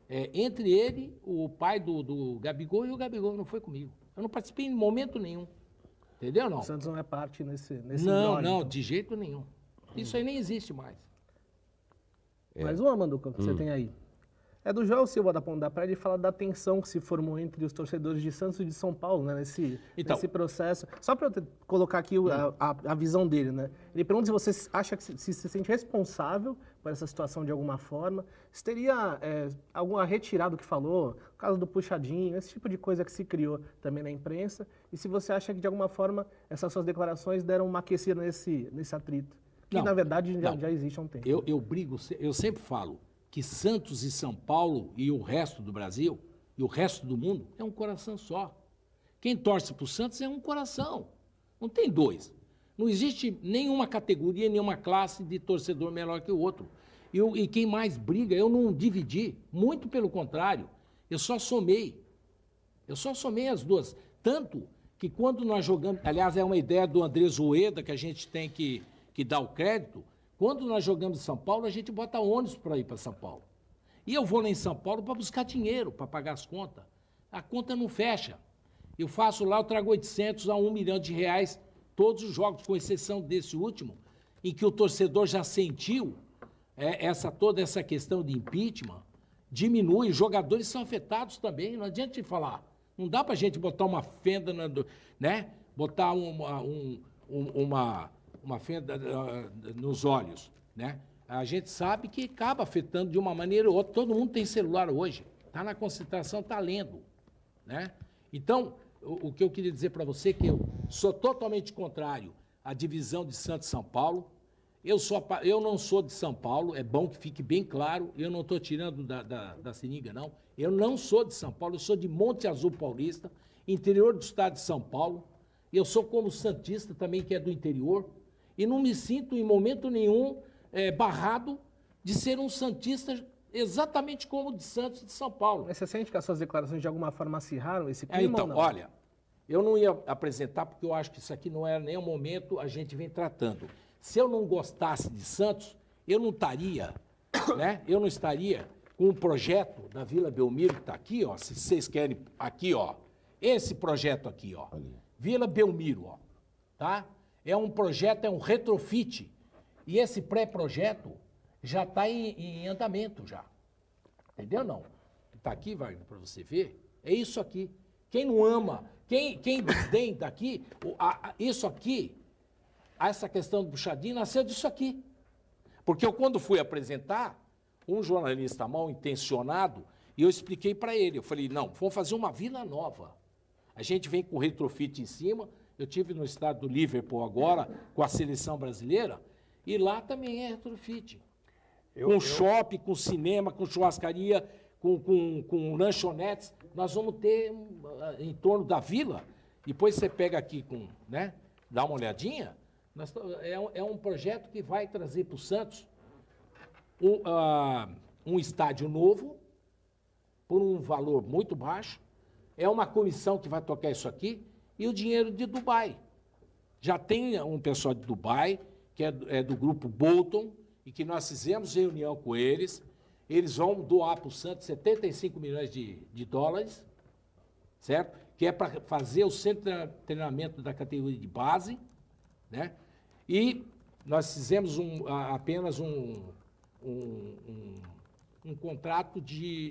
entre ele, o pai do Gabigol, e o Gabigol não foi comigo. Eu não participei em momento nenhum, entendeu não? O Santos não é parte nesse Não, embrólio, então. de jeito nenhum. Isso aí nem existe mais. Mais uma, Manduca, que você tem aí. É do Joel Silva da Ponta da Praia, ele fala da tensão que se formou entre os torcedores de Santos e de São Paulo, né, nesse processo. Só para eu colocar aqui a visão dele, né? Ele pergunta se você acha que se sente responsável por essa situação de alguma forma, se teria alguma retirada do que falou, o caso do puxadinho, esse tipo de coisa que se criou também na imprensa, e se você acha que de alguma forma essas suas declarações deram uma aquecida nesse atrito, que na verdade já existe há um tempo. Eu sempre falo que Santos e São Paulo e o resto do Brasil e o resto do mundo é um coração só. Quem torce para o Santos é um coração, não tem dois. Não existe nenhuma categoria, nenhuma classe de torcedor melhor que o outro. E quem mais briga, eu não dividi, muito pelo contrário, eu só somei as duas. Tanto que quando nós jogamos, aliás, é uma ideia do Andrés Rueda que a gente tem que dar o crédito. Quando nós jogamos em São Paulo, a gente bota ônibus para ir para São Paulo. E eu vou lá em São Paulo para buscar dinheiro, para pagar as contas. A conta não fecha. Eu faço lá, eu trago 800 a 1 milhão de reais todos os jogos, com exceção desse último, em que o torcedor já sentiu toda essa questão de impeachment, diminui, os jogadores são afetados também, não adianta te falar. Não dá para a gente botar uma fenda, né? Botar uma fenda nos olhos, né? A gente sabe que acaba afetando de uma maneira ou outra. Todo mundo tem celular hoje, está na concentração, está lendo, né? Então, o que eu queria dizer para você é que eu sou totalmente contrário à divisão de Santos e São Paulo. Eu não sou de São Paulo, é bom que fique bem claro, eu não estou tirando da seringa, não. Eu não sou de São Paulo, eu sou de Monte Azul Paulista, interior do estado de São Paulo. Eu sou como santista também, que é do interior, e não me sinto em momento nenhum barrado de ser um santista exatamente como o de Santos e de São Paulo. Mas você sente que as suas declarações de alguma forma acirraram esse clima então, ou não? olha, eu não ia apresentar porque eu acho que isso aqui não era nem o momento, a gente vem tratando. Se eu não gostasse de Santos, eu não estaria, né? Eu não estaria com o projeto da Vila Belmiro, que está aqui, ó, se vocês querem, aqui, ó, esse projeto aqui, ó, Vila Belmiro, ó, tá? É um projeto, é um retrofit, e esse pré-projeto já está em andamento já, entendeu não? Está aqui, Wagner, para você ver, é isso aqui. Quem não ama, quem desdém daqui, isso aqui, essa questão do puxadinho nasceu disso aqui. Porque eu, quando fui apresentar, um jornalista mal intencionado, e eu expliquei para ele, eu falei, não, vamos fazer uma vila nova. A gente vem com retrofit em cima, eu tive no estado do Liverpool agora, com a seleção brasileira, e lá também é retrofit. Com shopping, com cinema, com churrascaria, com lanchonetes, nós vamos ter em torno da vila, depois você pega aqui, né, dá uma olhadinha, é um projeto que vai trazer para o Santos um estádio novo, por um valor muito baixo, é uma comissão que vai tocar isso aqui, e o dinheiro de Dubai. Já tem um pessoal de Dubai, que é do grupo Bolton, e que nós fizemos reunião com eles, eles vão doar para o Santos 75 milhões de dólares, certo? Que é para fazer o centro de treinamento da categoria de base, né? E nós fizemos apenas um contrato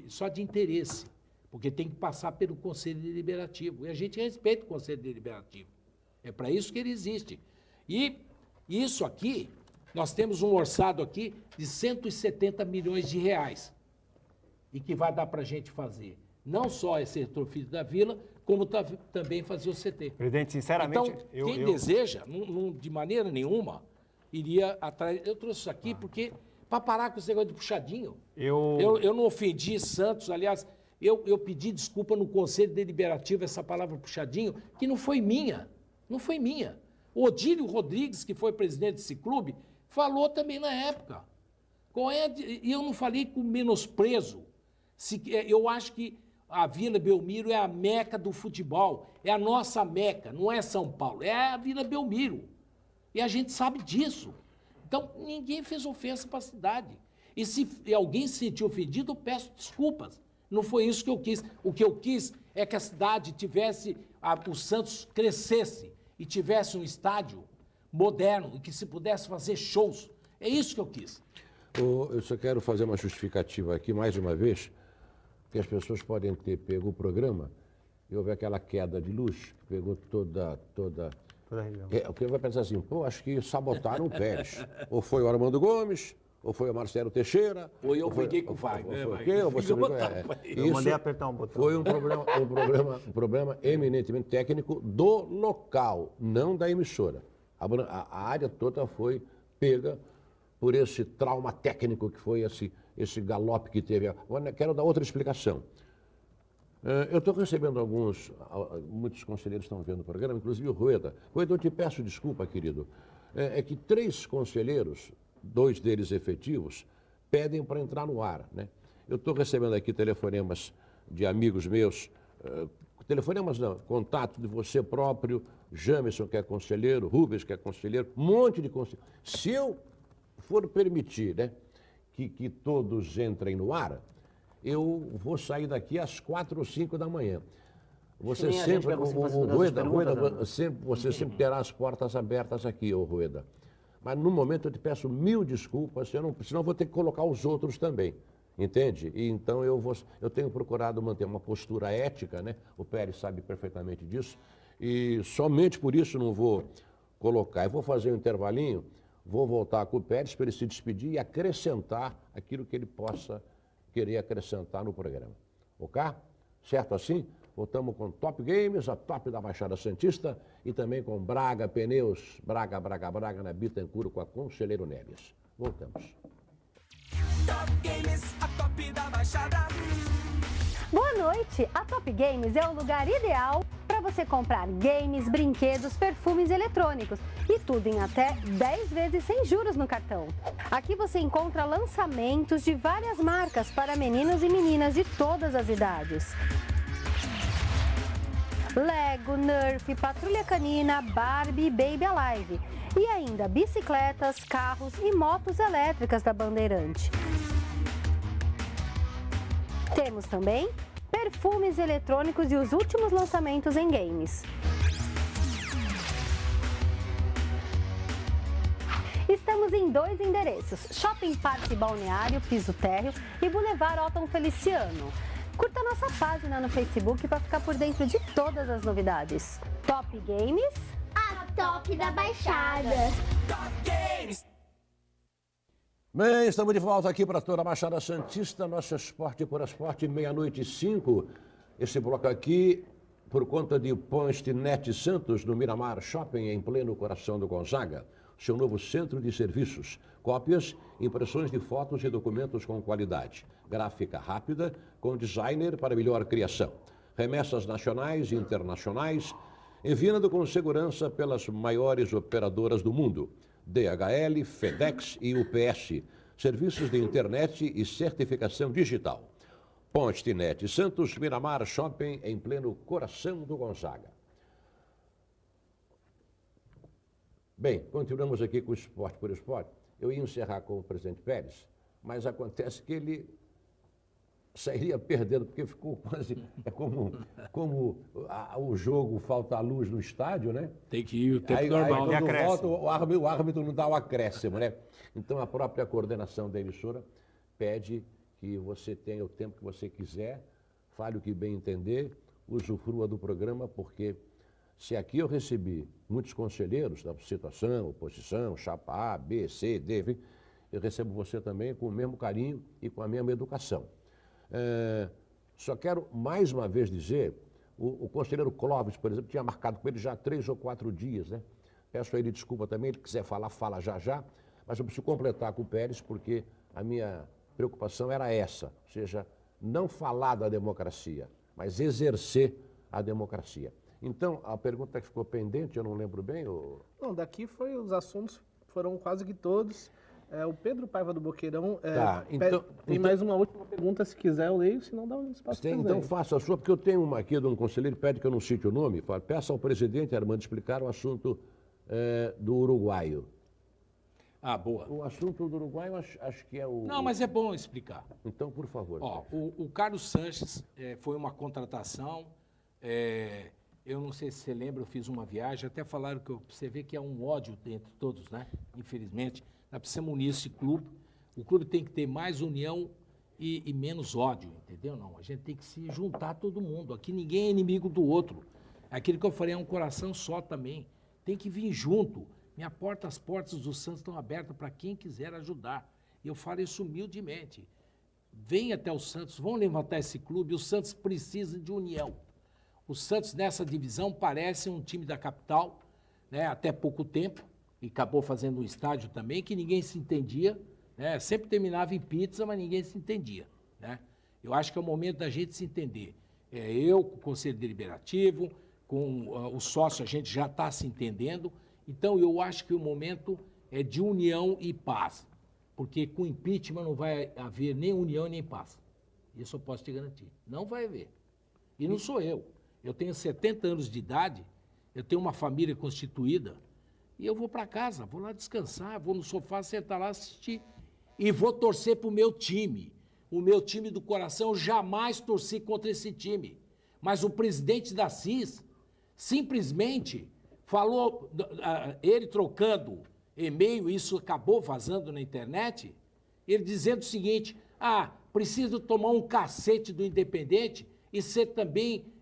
só de interesse, porque tem que passar pelo Conselho Deliberativo. E a gente respeita o Conselho Deliberativo. É para isso que ele existe. E isso aqui, nós temos um orçado aqui de 170 milhões de reais. E que vai dar para a gente fazer não só esse retrofit da vila, como também fazer o CT. Presidente, sinceramente... Então, quem deseja, de maneira nenhuma, iria atrás... Eu trouxe isso aqui porque, para parar com esse negócio de puxadinho, eu não ofendi Santos, aliás, eu pedi desculpa no Conselho Deliberativo, essa palavra puxadinho, que não foi minha, não foi minha. O Odílio Rodrigues, que foi presidente desse clube, falou também na época. E eu não falei com menosprezo. Eu acho que a Vila Belmiro é a meca do futebol, é a nossa meca, não é São Paulo, é a Vila Belmiro. E a gente sabe disso. Então, ninguém fez ofensa para a cidade. E se alguém se sentiu ofendido, eu peço desculpas. Não foi isso que eu quis. O que eu quis é que a cidade tivesse, o Santos crescesse e tivesse um estádio moderno e que se pudesse fazer shows. É isso que eu quis. Eu só quero fazer uma justificativa aqui, mais uma vez, que as pessoas podem ter pego o programa e houve aquela queda de luz, que pegou toda Toda a região. o que vai pensar assim, pô, acho que sabotaram o Pérez. Ou foi o Armando Gomes, ou foi o Marcelo Teixeira. Ou eu briguei com o Wagner, Ou né, foi o Wagner? quê? Ou você Eu brigou- botava pra ele. Eu mandei Isso apertar um botão. foi um problema eminentemente técnico do local, não da emissora. A área toda foi pega por esse trauma técnico que foi esse galope que teve. Agora, quero dar outra explicação. Eu estou recebendo muitos conselheiros estão vendo o programa, inclusive o Rueda. Rueda, eu te peço desculpa, querido. É que 3 conselheiros, 2 deles efetivos, pedem para entrar no ar, né? Eu estou recebendo aqui telefonemas de amigos meus, telefonemas não, contato de você próprio, Jamerson, que é conselheiro, Rubens, que é conselheiro, um monte de conselheiros. Se eu for permitir, né, que todos entrem no ar, eu vou sair daqui às 4 ou 5 da manhã. Você nem a gente sempre, vai conseguir fazer todas as Rueda, perguntas, você sempre terá as portas abertas aqui, ô Rueda. Mas no momento eu te peço 1000 desculpas, senão eu vou ter que colocar os outros também, entende? E então eu tenho procurado manter uma postura ética, né? O Pérez sabe perfeitamente disso, e somente por isso não vou colocar. Eu vou fazer um intervalinho, vou voltar com o Pérez para ele se despedir e acrescentar aquilo que ele possa querer acrescentar no programa. Ok? Certo assim? Voltamos com Top Games, a top da Baixada Santista, e também com Braga Pneus, Braga na Bittencourt com a Conselheiro Neves. Voltamos. Top Games, a top da Baixada. Boa noite! A Top Games é o lugar ideal para você comprar games, brinquedos, perfumes e eletrônicos. E tudo em até 10 vezes sem juros no cartão. Aqui você encontra lançamentos de várias marcas para meninos e meninas de todas as idades. Lego, Nerf, Patrulha Canina, Barbie e Baby Alive. E ainda bicicletas, carros e motos elétricas da Bandeirante. Temos também perfumes eletrônicos e os últimos lançamentos em games. Estamos em 2 endereços, Shopping Parque Balneário, Piso Térreo e Boulevard Otton Feliciano. Curta nossa página no Facebook para ficar por dentro de todas as novidades. Top Games, A top da Baixada. Top Games. Bem, estamos de volta aqui para toda a Baixada Santista, nosso Esporte por Esporte, 00:05. Esse bloco aqui, por conta de Ponte Santos, no Miramar Shopping, em pleno coração do Gonzaga. Seu novo centro de serviços, cópias, impressões de fotos e documentos com qualidade, gráfica rápida, com designer para melhor criação, remessas nacionais e internacionais, enviando com segurança pelas maiores operadoras do mundo, DHL, FedEx e UPS, serviços de internet e certificação digital. Ponte Santos, Miramar Shopping, em pleno coração do Gonzaga. Bem, continuamos aqui com o Esporte por Esporte. Eu ia encerrar com o presidente Pérez, mas acontece que ele sairia perdendo, porque ficou quase... É como o jogo falta a luz no estádio, né? Tem que ir o tempo Aí normal. quando acréscimo. volta, o árbitro não dá o acréscimo, né? Então a própria coordenação da emissora pede que você tenha o tempo que você quiser, fale o que bem entender, usufrua do programa, porque se aqui eu recebi muitos conselheiros da situação, oposição, chapa A, B, C, D, enfim, eu recebo você também com o mesmo carinho e com a mesma educação. Só quero mais uma vez dizer, o conselheiro Clóvis, por exemplo, tinha marcado com ele já 3 ou 4 dias, né? Peço a ele desculpa também, ele quiser falar, fala já, mas eu preciso completar com o Pérez, porque a minha preocupação era essa, ou seja, não falar da democracia, mas exercer a democracia. Então, a pergunta que ficou pendente, eu não lembro bem, Não, daqui os assuntos foram quase que todos. O Pedro Paiva do Boqueirão Tá, então- tem mais uma última pergunta, se quiser eu leio, senão dá um espaço para então faça a sua, porque eu tenho uma aqui de um conselheiro, pede que eu não cite o nome, fala, peça ao presidente Armando explicar o assunto do uruguaio. Ah, boa. O assunto do uruguaio acho que é o... Não, mas é bom explicar. Então, por favor. Ó, o Carlos Sanches foi uma contratação. Eu não sei se você lembra, eu fiz uma viagem, até falaram que você vê que é um ódio entre todos, né? Infelizmente. Nós precisamos unir esse clube. O clube tem que ter mais união e menos ódio, entendeu? Não, a gente tem que se juntar todo mundo. Aqui ninguém é inimigo do outro. Aquilo que eu falei é um coração só também. Tem que vir junto. As portas do Santos estão abertas para quem quiser ajudar. E eu falo isso humildemente. Vem até o Santos, vão levantar esse clube. O Santos precisa de união. O Santos, nessa divisão, parece um time da capital, né, até pouco tempo, e acabou fazendo um estádio também, que ninguém se entendia, né, sempre terminava em pizza, mas ninguém se entendia. Né? Eu acho que é o momento da gente se entender. Eu, com o Conselho Deliberativo, com o sócio, a gente já está se entendendo. Então, eu acho que o momento é de união e paz, porque com impeachment não vai haver nem união nem paz. Isso eu posso te garantir. Não vai haver. E não sou eu. Eu tenho 70 anos de idade, eu tenho uma família constituída, e eu vou para casa, vou lá descansar, vou no sofá, sentar lá, assistir, e vou torcer para o meu time. O meu time do coração, eu jamais torci contra esse time. Mas o presidente da CIS simplesmente falou, ele trocando e-mail, isso acabou vazando na internet, ele dizendo o seguinte, preciso tomar um cacete do Independente e ser também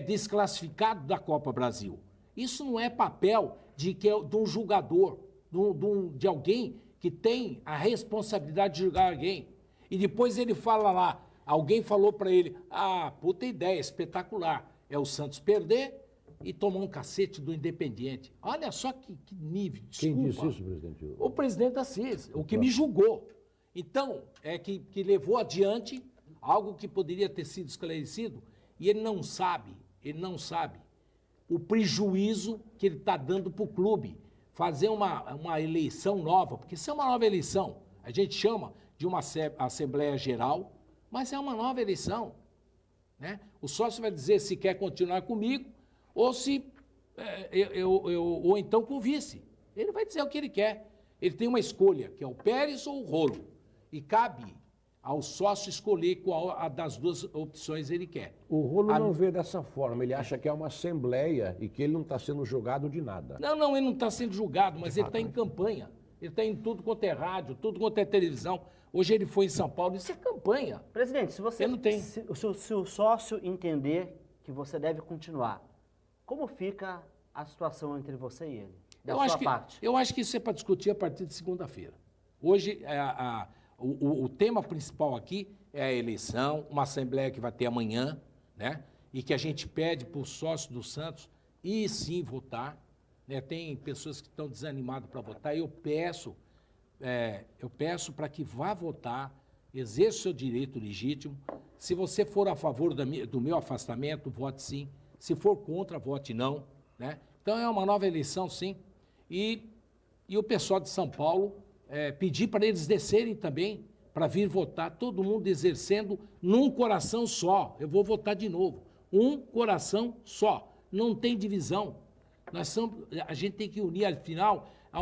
desclassificado da Copa Brasil. Isso não é papel de um julgador, de alguém que tem a responsabilidade de julgar alguém. E depois ele fala lá, alguém falou para ele, puta ideia, espetacular, é o Santos perder e tomar um cacete do Independente. Olha só que nível, desculpa. Quem disse isso, presidente? O presidente da CIS, o que me julgou. Então, que levou adiante algo que poderia ter sido esclarecido, e ele não sabe o prejuízo que ele está dando para o clube. Fazer uma eleição nova, porque isso é uma nova eleição. A gente chama de uma Assembleia Geral, mas é uma nova eleição. Né? O sócio vai dizer se quer continuar comigo ou se ou então com o vice. Ele vai dizer o que ele quer. Ele tem uma escolha, que é o Pérez ou o Rolo. E cabe ao sócio escolher qual das duas opções ele quer. O Rolo não vê dessa forma, ele acha que é uma assembleia e que ele não está sendo julgado de nada. Não, ele não está sendo julgado, mas ele está em campanha. Ele está em tudo quanto é rádio, tudo quanto é televisão. Hoje ele foi em São Paulo, isso é campanha. Presidente, se você não tem. se o sócio entender que você deve continuar, como fica a situação entre você e ele? Da sua parte? Eu acho que isso é para discutir a partir de segunda-feira. Hoje, o tema principal aqui é a eleição, uma assembleia que vai ter amanhã, né? E que a gente pede para o sócio do Santos ir sim votar. Né? Tem pessoas que estão desanimadas para votar. Eu peço para que vá votar, exerça o seu direito legítimo. Se você for a favor do meu afastamento, vote sim. Se for contra, vote não. Né? Então é uma nova eleição, sim. E o pessoal de São Paulo pedir para eles descerem também, para vir votar, todo mundo exercendo num coração só. Eu vou votar de novo. Um coração só. Não tem divisão. A gente tem que unir, afinal, a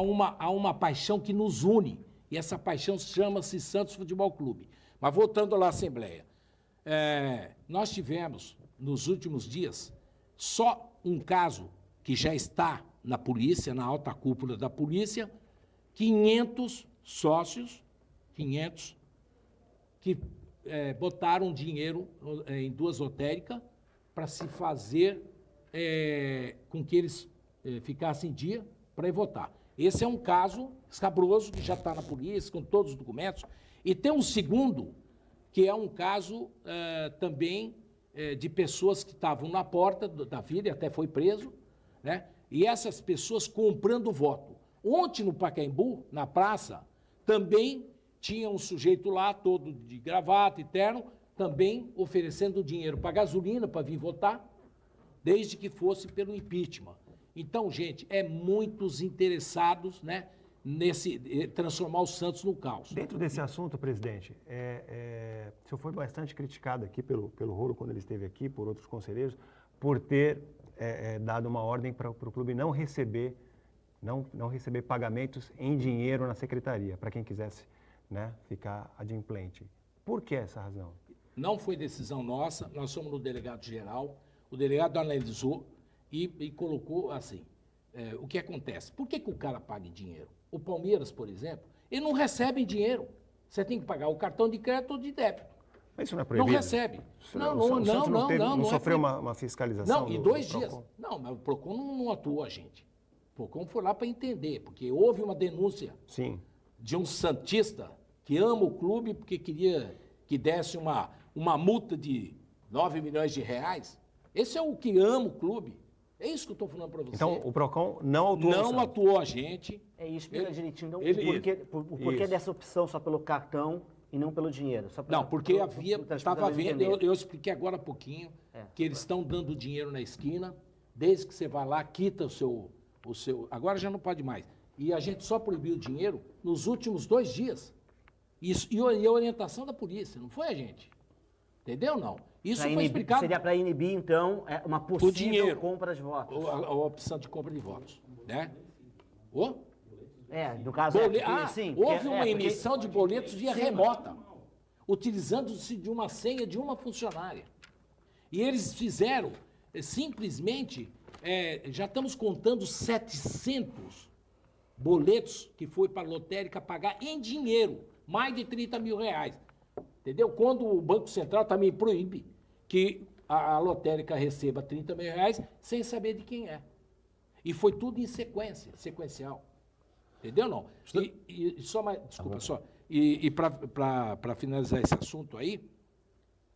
uma paixão que nos une. E essa paixão chama-se Santos Futebol Clube. Mas voltando lá à Assembleia. Nós tivemos, nos últimos dias, só um caso que já está na polícia, na alta cúpula da polícia, 500 sócios, 500, que botaram dinheiro em duas lotéricas para se fazer com que eles ficassem em dia para ir votar. Esse é um caso escabroso que já está na polícia, com todos os documentos. E tem um segundo, que é um caso também de pessoas que estavam na porta da vila, e até foi preso, né? E essas pessoas comprando voto. Ontem, no Pacaembu, na praça, também tinha um sujeito lá, todo de gravata e terno, também oferecendo dinheiro para gasolina, para vir votar, desde que fosse pelo impeachment. Então, gente, muitos interessados, né, nesse transformar o Santos no caos. Dentro desse assunto, presidente, o senhor foi bastante criticado aqui pelo Rolo, quando ele esteve aqui, por outros conselheiros, por ter dado uma ordem para o clube não receber pagamentos em dinheiro na secretaria, para quem quisesse, né, ficar adimplente. Por que essa razão? Não foi decisão nossa, nós somos no delegado-geral, o delegado analisou e colocou assim, o que acontece? Por que o cara paga em dinheiro? O Palmeiras, por exemplo, ele não recebe em dinheiro. Você tem que pagar o cartão de crédito ou de débito. Mas isso não é Não proibido? recebe. Não, O Santos não é sofreu proibido. uma fiscalização? Não, em do 2 Procon? dias. Não, mas o PROCON não atuou, gente. O PROCON foi lá para entender, porque houve uma denúncia Sim. de um santista que ama o clube porque queria que desse uma multa de 9 milhões de reais. Esse é o que ama o clube. É isso que eu estou falando para você. Então, o PROCON não atuou no não Santos. atuou a gente. E explica direitinho então, ele- o porquê Isso. dessa opção só pelo cartão e não pelo dinheiro. Só pra- Não, porque pro- havia, pro estava telespectador vendo, entender. eu expliquei agora há pouquinho, É. que eles estão dando dinheiro na esquina, desde que você vai lá, quita o seu, agora já não pode mais. E a gente só proibiu o dinheiro nos últimos 2 dias. Isso, e a orientação da polícia, não foi a gente. Entendeu, não? Isso Pra foi inibir- explicado. Seria para inibir, então, uma possível dinheiro. compra de votos. A opção de compra de votos, né? Ô? No caso, sim. Houve uma porque- emissão de boletos via remota, utilizando-se de uma senha de uma funcionária. E eles fizeram, simplesmente, já estamos contando 700 boletos que foi para a lotérica pagar em dinheiro, mais de 30 mil reais. Entendeu? Quando o Banco Central também proíbe que a lotérica receba 30 mil reais sem saber de quem é. E foi tudo em sequencial. Entendeu, não? E só mais, desculpa, só. E para finalizar esse assunto aí,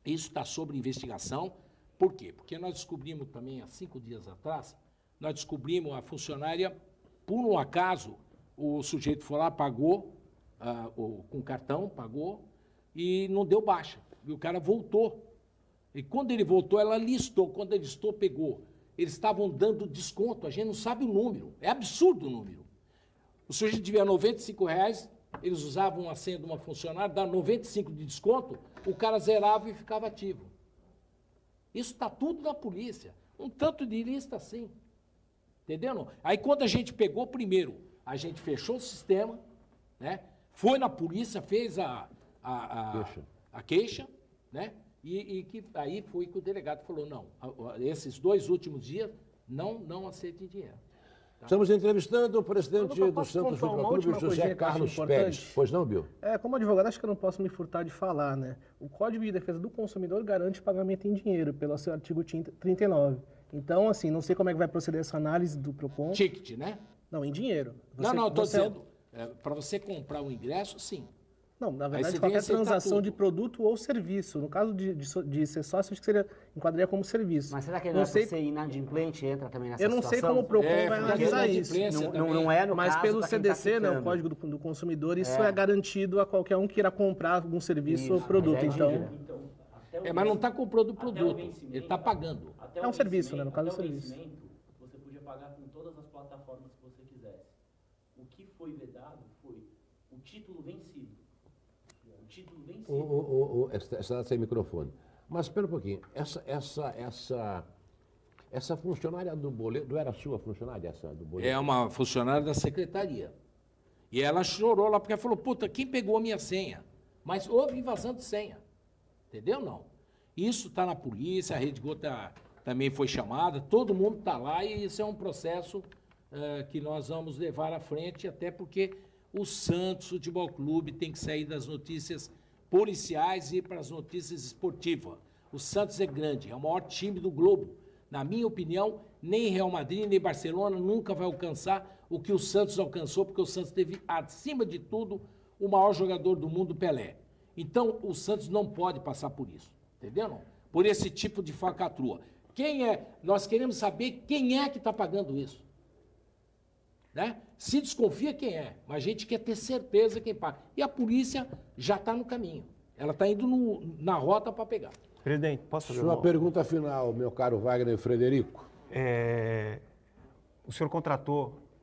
isso está sob investigação. Por quê? Porque nós descobrimos também, há 5 dias atrás, nós descobrimos a funcionária, por um acaso, o sujeito foi lá, pagou, com cartão, pagou, e não deu baixa. E o cara voltou. E quando ele voltou, ela listou. Quando ele listou, pegou. Eles estavam dando desconto, a gente não sabe o número. É absurdo o número. O sujeito devia R$ 95, eles usavam a senha de uma funcionária, dava 95 de desconto, o cara zerava e ficava ativo. Isso está tudo na polícia. Um tanto de lista assim. Entendeu? Não? Aí quando a gente pegou primeiro, a gente fechou o sistema, né? Foi na polícia, fez a queixa, né? Aí foi que o delegado falou, não, esses 2 últimos dias, não aceite dinheiro. Estamos entrevistando o presidente Eu do posso Santos pontuar uma Futebol Clube, última José coisinha que eu acho Carlos importante? Pérez. Pois não, Bill? Como advogado, acho que eu não posso me furtar de falar, né? O Código de Defesa do Consumidor garante pagamento em dinheiro, pelo seu artigo 39. Então, assim, não sei como é que vai proceder essa análise do PROCON. Ticket, né? Não, em dinheiro. Não, estou dizendo, para você comprar um ingresso, sim. Não, na Aí verdade, você tem que qualquer aceitar transação tudo. de produto ou serviço. No caso de ser sócio, acho que enquadraria como serviço. Mas será que não não sei, ser inadimplente entra também nessa eu não situação? sei como o PROCON vai porque analisar a isso. inadimplência também. Não é no Mas caso pelo pra quem tá CDC, né, o aplicando. Código do Consumidor, isso é garantido a qualquer um que queira comprar algum serviço ou produto. mas é Então, dívida. Então, até o Mas não está comprando o até o produto, vencimento- ele está pagando. até É um o serviço, né, vencimento- no caso até é o serviço. vencimento, você podia pagar com todas as plataformas que você quisesse. O que foi vedado foi o título vencido. O título vencido. Está sem microfone. Mas espera um pouquinho. Essa funcionária do boleto, não era a sua funcionária essa do boleto? É uma funcionária da secretaria. E ela chorou lá, porque ela falou, puta, quem pegou a minha senha? Mas houve invasão de senha. Entendeu, não? Isso está na polícia, a Rede Gota também foi chamada, todo mundo está lá e isso é um processo que nós vamos levar à frente, até porque o Santos Futebol Clube tem que sair das notícias policiais e ir para as notícias esportivas. O Santos é grande, é o maior time do globo. Na minha opinião, nem Real Madrid, nem Barcelona nunca vai alcançar o que o Santos alcançou, porque o Santos teve, acima de tudo, o maior jogador do mundo, Pelé. Então, o Santos não pode passar por isso, entendeu? Não? Por esse tipo de falcatrua. Quem é? Nós queremos saber quem é que está pagando isso. Né? Se desconfia quem é, mas a gente quer ter certeza quem paga. E a polícia já está no caminho. Ela está indo na rota para pegar. Presidente, posso fazer Sua uma... pergunta final, meu caro Wagner Frederico. O senhor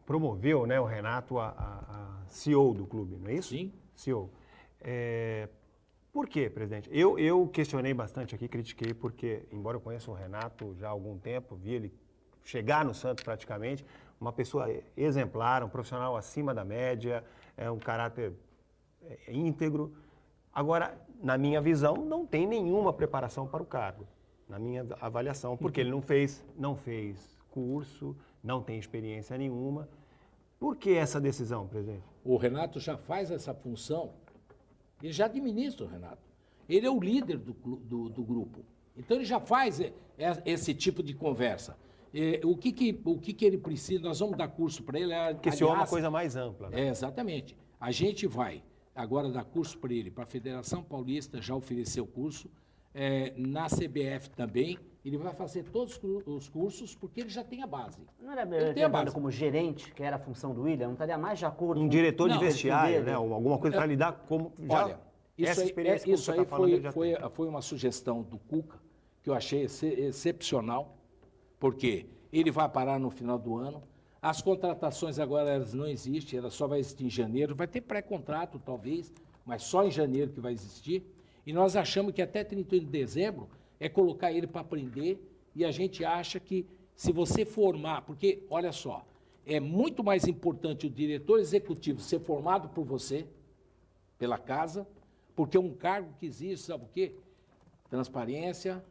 promoveu, né, o Renato a CEO do clube, não é isso? Sim. CEO. Por quê, presidente? Eu questionei bastante aqui, critiquei, porque, embora eu conheça o Renato já há algum tempo, vi ele chegar no Santos praticamente, uma pessoa exemplar, um profissional acima da média, um caráter íntegro. Agora, na minha visão, não tem nenhuma preparação para o cargo, na minha avaliação, porque ele não fez curso, não tem experiência nenhuma. Por que essa decisão, presidente? O Renato já faz essa função Ele já administra, Renato. Ele é o líder do grupo. Então, ele já faz esse tipo de conversa. O que ele precisa, nós vamos dar curso para ele. Porque esse é uma coisa mais ampla. Né? Exatamente. A gente vai agora dar curso para ele, para a Federação Paulista, já ofereceu curso, na CBF também, ele vai fazer todos os cursos, porque ele já tem a base. Não era melhor ter trabalhado como gerente, que era a função do William? Não estaria mais de acordo um com... diretor de vestiário, né? Alguma coisa para lidar como... Olha, isso aí foi uma sugestão do Cuca, que eu achei excepcional, porque ele vai parar no final do ano. As contratações agora elas não existem, ela só vai existir em janeiro. Vai ter pré-contrato, talvez, mas só em janeiro que vai existir. E nós achamos que até 31 de dezembro é colocar ele para aprender, e a gente acha que se você formar, porque, olha só, é muito mais importante o diretor executivo ser formado por você, pela casa, porque é um cargo que existe, sabe o quê? Transparência,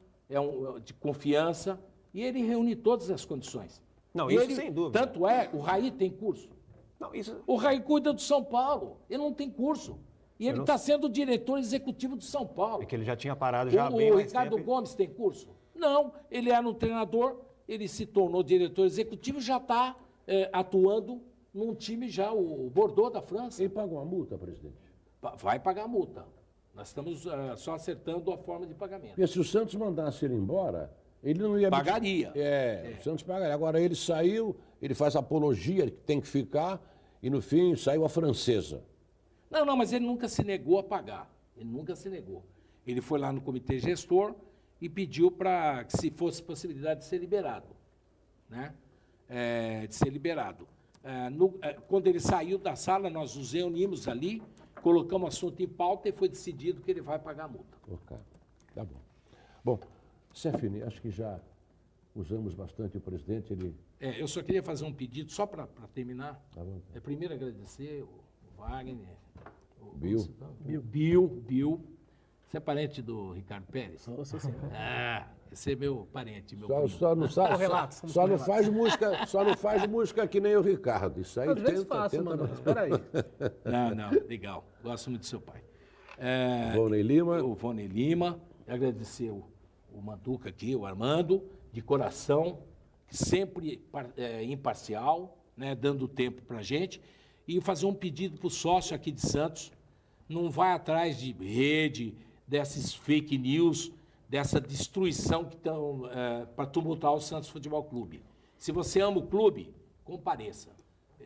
de confiança, e ele reúne todas as condições. Não, isso sem dúvida. Tanto o Raí tem curso. Não, isso... O Raí cuida do São Paulo, ele não tem curso. E ele está sendo o diretor executivo do São Paulo. É que ele já tinha parado já bem mais tempo. O Ricardo Gomes tem curso? Não, ele era um treinador, ele se tornou diretor executivo e já está atuando num time já, o Bordeaux da França. Ele pagou uma multa, presidente? Vai pagar a multa. Nós estamos só acertando a forma de pagamento. Porque se o Santos mandasse ele embora, ele não ia... Pagaria. O Santos pagaria. Agora ele saiu, ele faz apologia que tem que ficar, e no fim saiu a francesa. Não, mas ele nunca se negou a pagar. Ele nunca se negou. Ele foi lá no comitê gestor e pediu para que se fosse possibilidade de ser liberado. Né? De ser liberado. Quando ele saiu da sala, nós nos reunimos ali, colocamos o assunto em pauta e foi decidido que ele vai pagar a multa. Ok, tá bom. Bom, Cefini, acho que já usamos bastante o presidente. Eu só queria fazer um pedido, só para terminar. Tá bom. Primeiro agradecer o Wagner, Bill. Você é parente do Ricardo Pérez? Você sim. Esse é meu parente, meu só não faz música que nem o Ricardo. Isso aí fácil, mano. Espera aí. Não, legal. Gosto muito do seu pai. Vonei Lima. O Vonei Lima. Agradecer o Manduca aqui, o Armando, de coração, sempre imparcial, né, dando tempo para a gente. E fazer um pedido para o sócio aqui de Santos, não vai atrás de rede, dessas fake news, dessa destruição que estão para tumultuar o Santos Futebol Clube. Se você ama o clube, compareça.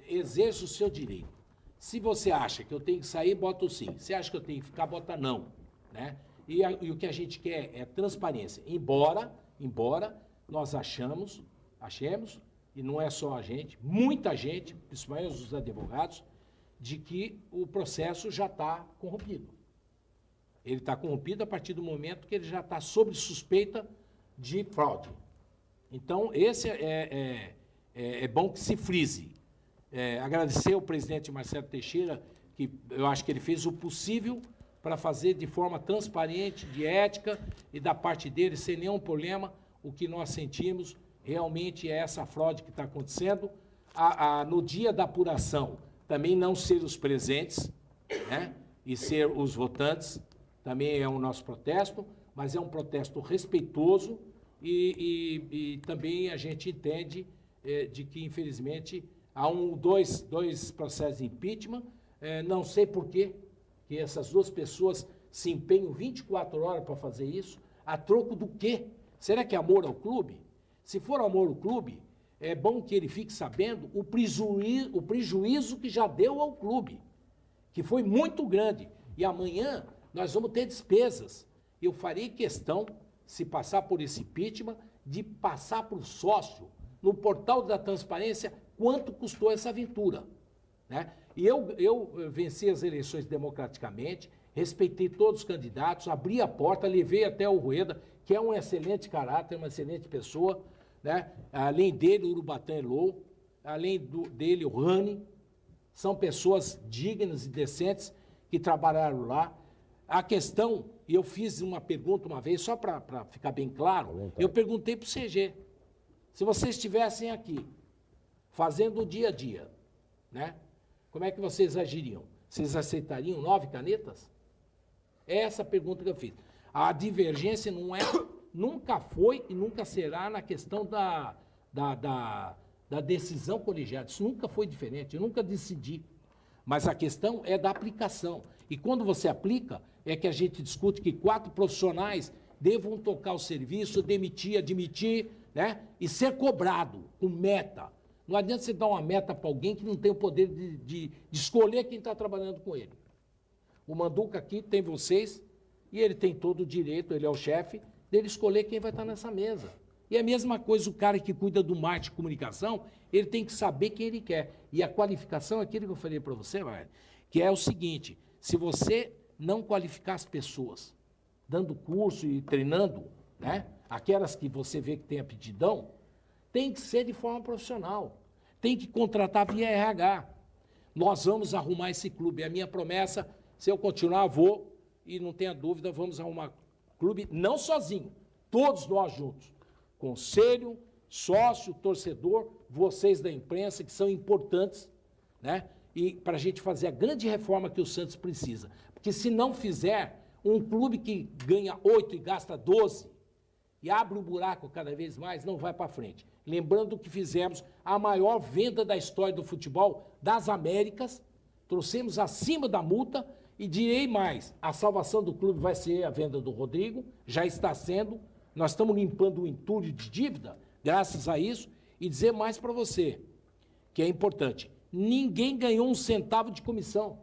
Exerça o seu direito. Se você acha que eu tenho que sair, bota o sim. Se acha que eu tenho que ficar, bota não. Né? E o que a gente quer é transparência. Embora nós achemos, e não é só a gente, muita gente, principalmente os advogados, de que o processo já está corrompido. Ele está corrompido a partir do momento que ele já está sob suspeita de fraude. Então, esse é bom que se frise. Agradecer ao presidente Marcelo Teixeira, que eu acho que ele fez o possível para fazer de forma transparente, de ética, e da parte dele, sem nenhum problema, o que nós sentimos realmente é essa fraude que está acontecendo. No dia da apuração, também não ser os presentes, né, e ser os votantes, também é o nosso protesto, mas é um protesto respeitoso e também a gente entende de que, infelizmente, há dois processos de impeachment. Não sei por quê que essas duas pessoas se empenham 24 horas para fazer isso. A troco do quê? Será que é amor ao clube? Se for amor ao clube, é bom que ele fique sabendo o prejuízo que já deu ao clube, que foi muito grande. E amanhã nós vamos ter despesas. Eu farei questão, se passar por esse impeachment, de passar para o sócio, no portal da transparência, quanto custou essa aventura. Né? E eu venci as eleições democraticamente, respeitei todos os candidatos, abri a porta, levei até o Rueda, que é um excelente caráter, uma excelente pessoa, né? Além dele, o Urubatã Elô, além dele, o Rani, são pessoas dignas e decentes que trabalharam lá. A questão, e eu fiz uma pergunta uma vez, só para ficar bem claro, eu perguntei para o CG, se vocês estivessem aqui, fazendo o dia a dia, né? Como é que vocês agiriam? Vocês aceitariam 9 canetas? É essa a pergunta que eu fiz. A divergência nunca foi e nunca será na questão da decisão colegiada. Isso nunca foi diferente, eu nunca decidi. Mas a questão é da aplicação. E quando você aplica, é que a gente discute que 4 profissionais devam tocar o serviço, demitir, admitir, né? E ser cobrado com meta. Não adianta você dar uma meta para alguém que não tem o poder de escolher quem está trabalhando com ele. O Manduca aqui tem vocês e ele tem todo o direito, ele é o chefe, dele escolher quem vai estar nessa mesa. E a mesma coisa, o cara que cuida do marketing e comunicação, ele tem que saber quem ele quer. E a qualificação é aquilo que eu falei para você, Maia, que é o seguinte, se você não qualificar as pessoas, dando curso e treinando, né, aquelas que você vê que tem aptidão, tem que ser de forma profissional. Tem que contratar via RH. Nós vamos arrumar esse clube. É a minha promessa, se eu continuar, vou, e não tenha dúvida, vamos arrumar clube, não sozinho, todos nós juntos. Conselho, sócio, torcedor, vocês da imprensa, que são importantes, né? E para a gente fazer a grande reforma que o Santos precisa. Porque se não fizer, um clube que ganha 8 e gasta 12, e abre um buraco cada vez mais, não vai para frente. Lembrando que fizemos a maior venda da história do futebol das Américas, trouxemos acima da multa e direi mais, a salvação do clube vai ser a venda do Rodrigo, já está sendo, nós estamos limpando o entulho de dívida, graças a isso, e dizer mais para você, que é importante, ninguém ganhou um centavo de comissão.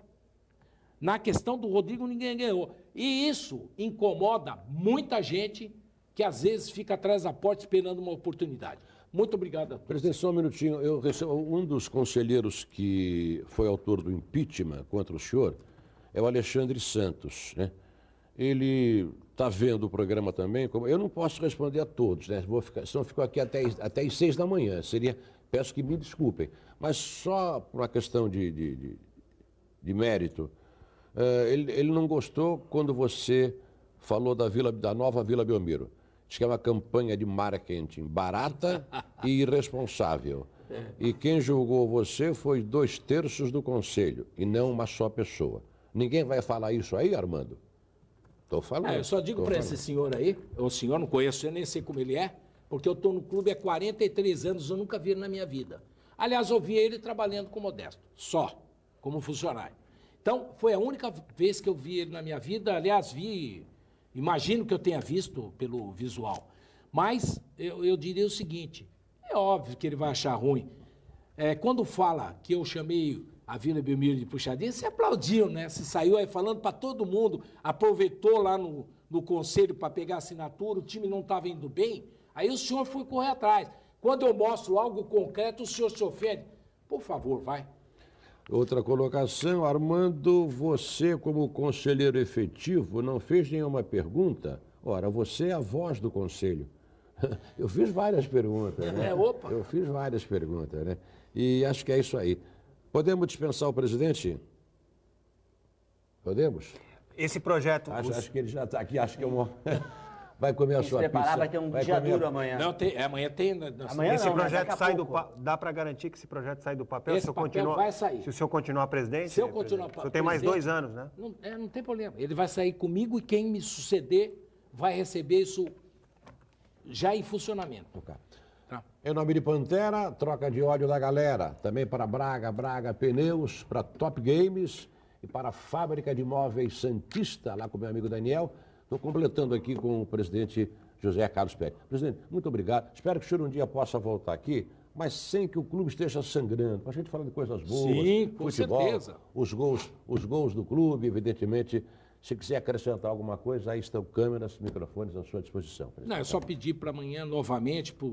Na questão do Rodrigo, ninguém ganhou. E isso incomoda muita gente que às vezes fica atrás da porta esperando uma oportunidade. Muito obrigado a todos. Presidente, só um minutinho. Eu recebo um dos conselheiros que foi autor do impeachment contra o senhor, é o Alexandre Santos, né? Ele está vendo o programa também. Eu não posso responder a todos, né? Senão ficou aqui até às 6 da manhã. Peço que me desculpem. Mas só por uma questão de mérito, ele não gostou quando você falou da nova Vila Belmiro. Diz que é uma campanha de marketing barata e irresponsável. E quem julgou você foi 2/3 do conselho, e não uma só pessoa. Ninguém vai falar isso aí, Armando? Estou falando. Eu só digo para esse senhor aí, o senhor não conheço, eu nem sei como ele é, porque eu estou no clube há 43 anos, eu nunca vi ele na minha vida. Aliás, eu vi ele trabalhando com Modesto, só, como funcionário. Então, foi a única vez que eu vi ele na minha vida, aliás, imagino que eu tenha visto pelo visual. Mas eu diria o seguinte, é óbvio que ele vai achar ruim. Quando fala que eu chamei a Vila Belmiro de puxadinha, você aplaudiu, né? Você saiu aí falando para todo mundo, aproveitou lá no conselho para pegar assinatura, o time não estava indo bem, aí o senhor foi correr atrás. Quando eu mostro algo concreto, o senhor se ofende. Por favor, vai. Outra colocação, Armando, você como conselheiro efetivo não fez nenhuma pergunta? Ora, você é a voz do conselho. Eu fiz várias perguntas, né? Eu fiz várias perguntas, né? E acho que é isso aí. Podemos dispensar o presidente? Podemos? Esse projeto... Acho que ele já está aqui, acho que eu... Vai comer a sua pizza. Preparar, vai ter um dia duro amanhã. Não, amanhã tem... Amanhã esse não, projeto sai do papel. Dá para garantir que esse projeto sai do papel? Esse papel vai sair. Se o senhor continuar presidente? Se eu continuar presidente. O senhor tem mais 2 anos, né? Não tem problema. Ele vai sair comigo e quem me suceder vai receber isso já em funcionamento. Okay. Tá. Em nome de Pantera, troca de óleo da galera. Também para Braga Pneus, para Top Games e para a Fábrica de Móveis Santista, lá com meu amigo Daniel. Estou completando aqui com o presidente José Carlos Pérez. Presidente, muito obrigado. Espero que o senhor um dia possa voltar aqui, mas sem que o clube esteja sangrando. Para a gente falar de coisas boas. Sim, com futebol, certeza. Os gols do clube, evidentemente. Se quiser acrescentar alguma coisa, aí estão câmeras, microfones à sua disposição. Presidente. Não, é só pedir para amanhã novamente para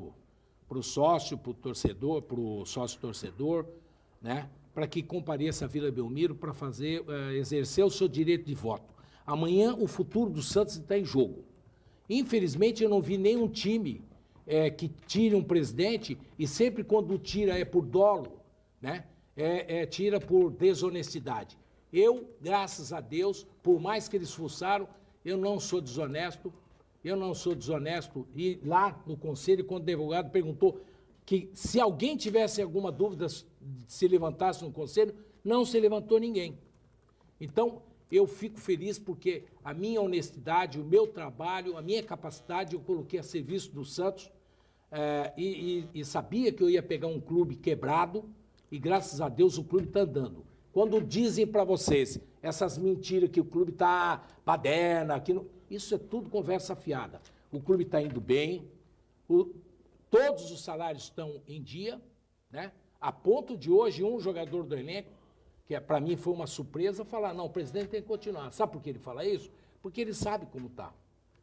o sócio, para o torcedor, para o sócio-torcedor, né? Para que compareça a Vila Belmiro para exercer o seu direito de voto. Amanhã o futuro do Santos está em jogo. Infelizmente eu não vi nenhum time que tire um presidente e sempre quando tira é por dolo, né? Tira por desonestidade. Eu, graças a Deus, por mais que eles forçaram, eu não sou desonesto. E lá no conselho, quando o advogado perguntou que se alguém tivesse alguma dúvida de se levantasse no conselho, não se levantou ninguém. Então, eu fico feliz porque a minha honestidade, o meu trabalho, a minha capacidade, eu coloquei a serviço do Santos e sabia que eu ia pegar um clube quebrado e, graças a Deus, o clube está andando. Quando dizem para vocês essas mentiras que o clube está baderna, isso é tudo conversa fiada. O clube está indo bem, todos os salários estão em dia, né? A ponto de hoje um jogador do elenco, que para mim foi uma surpresa, falar, não, o presidente tem que continuar. Sabe por que ele fala isso? Porque ele sabe como está.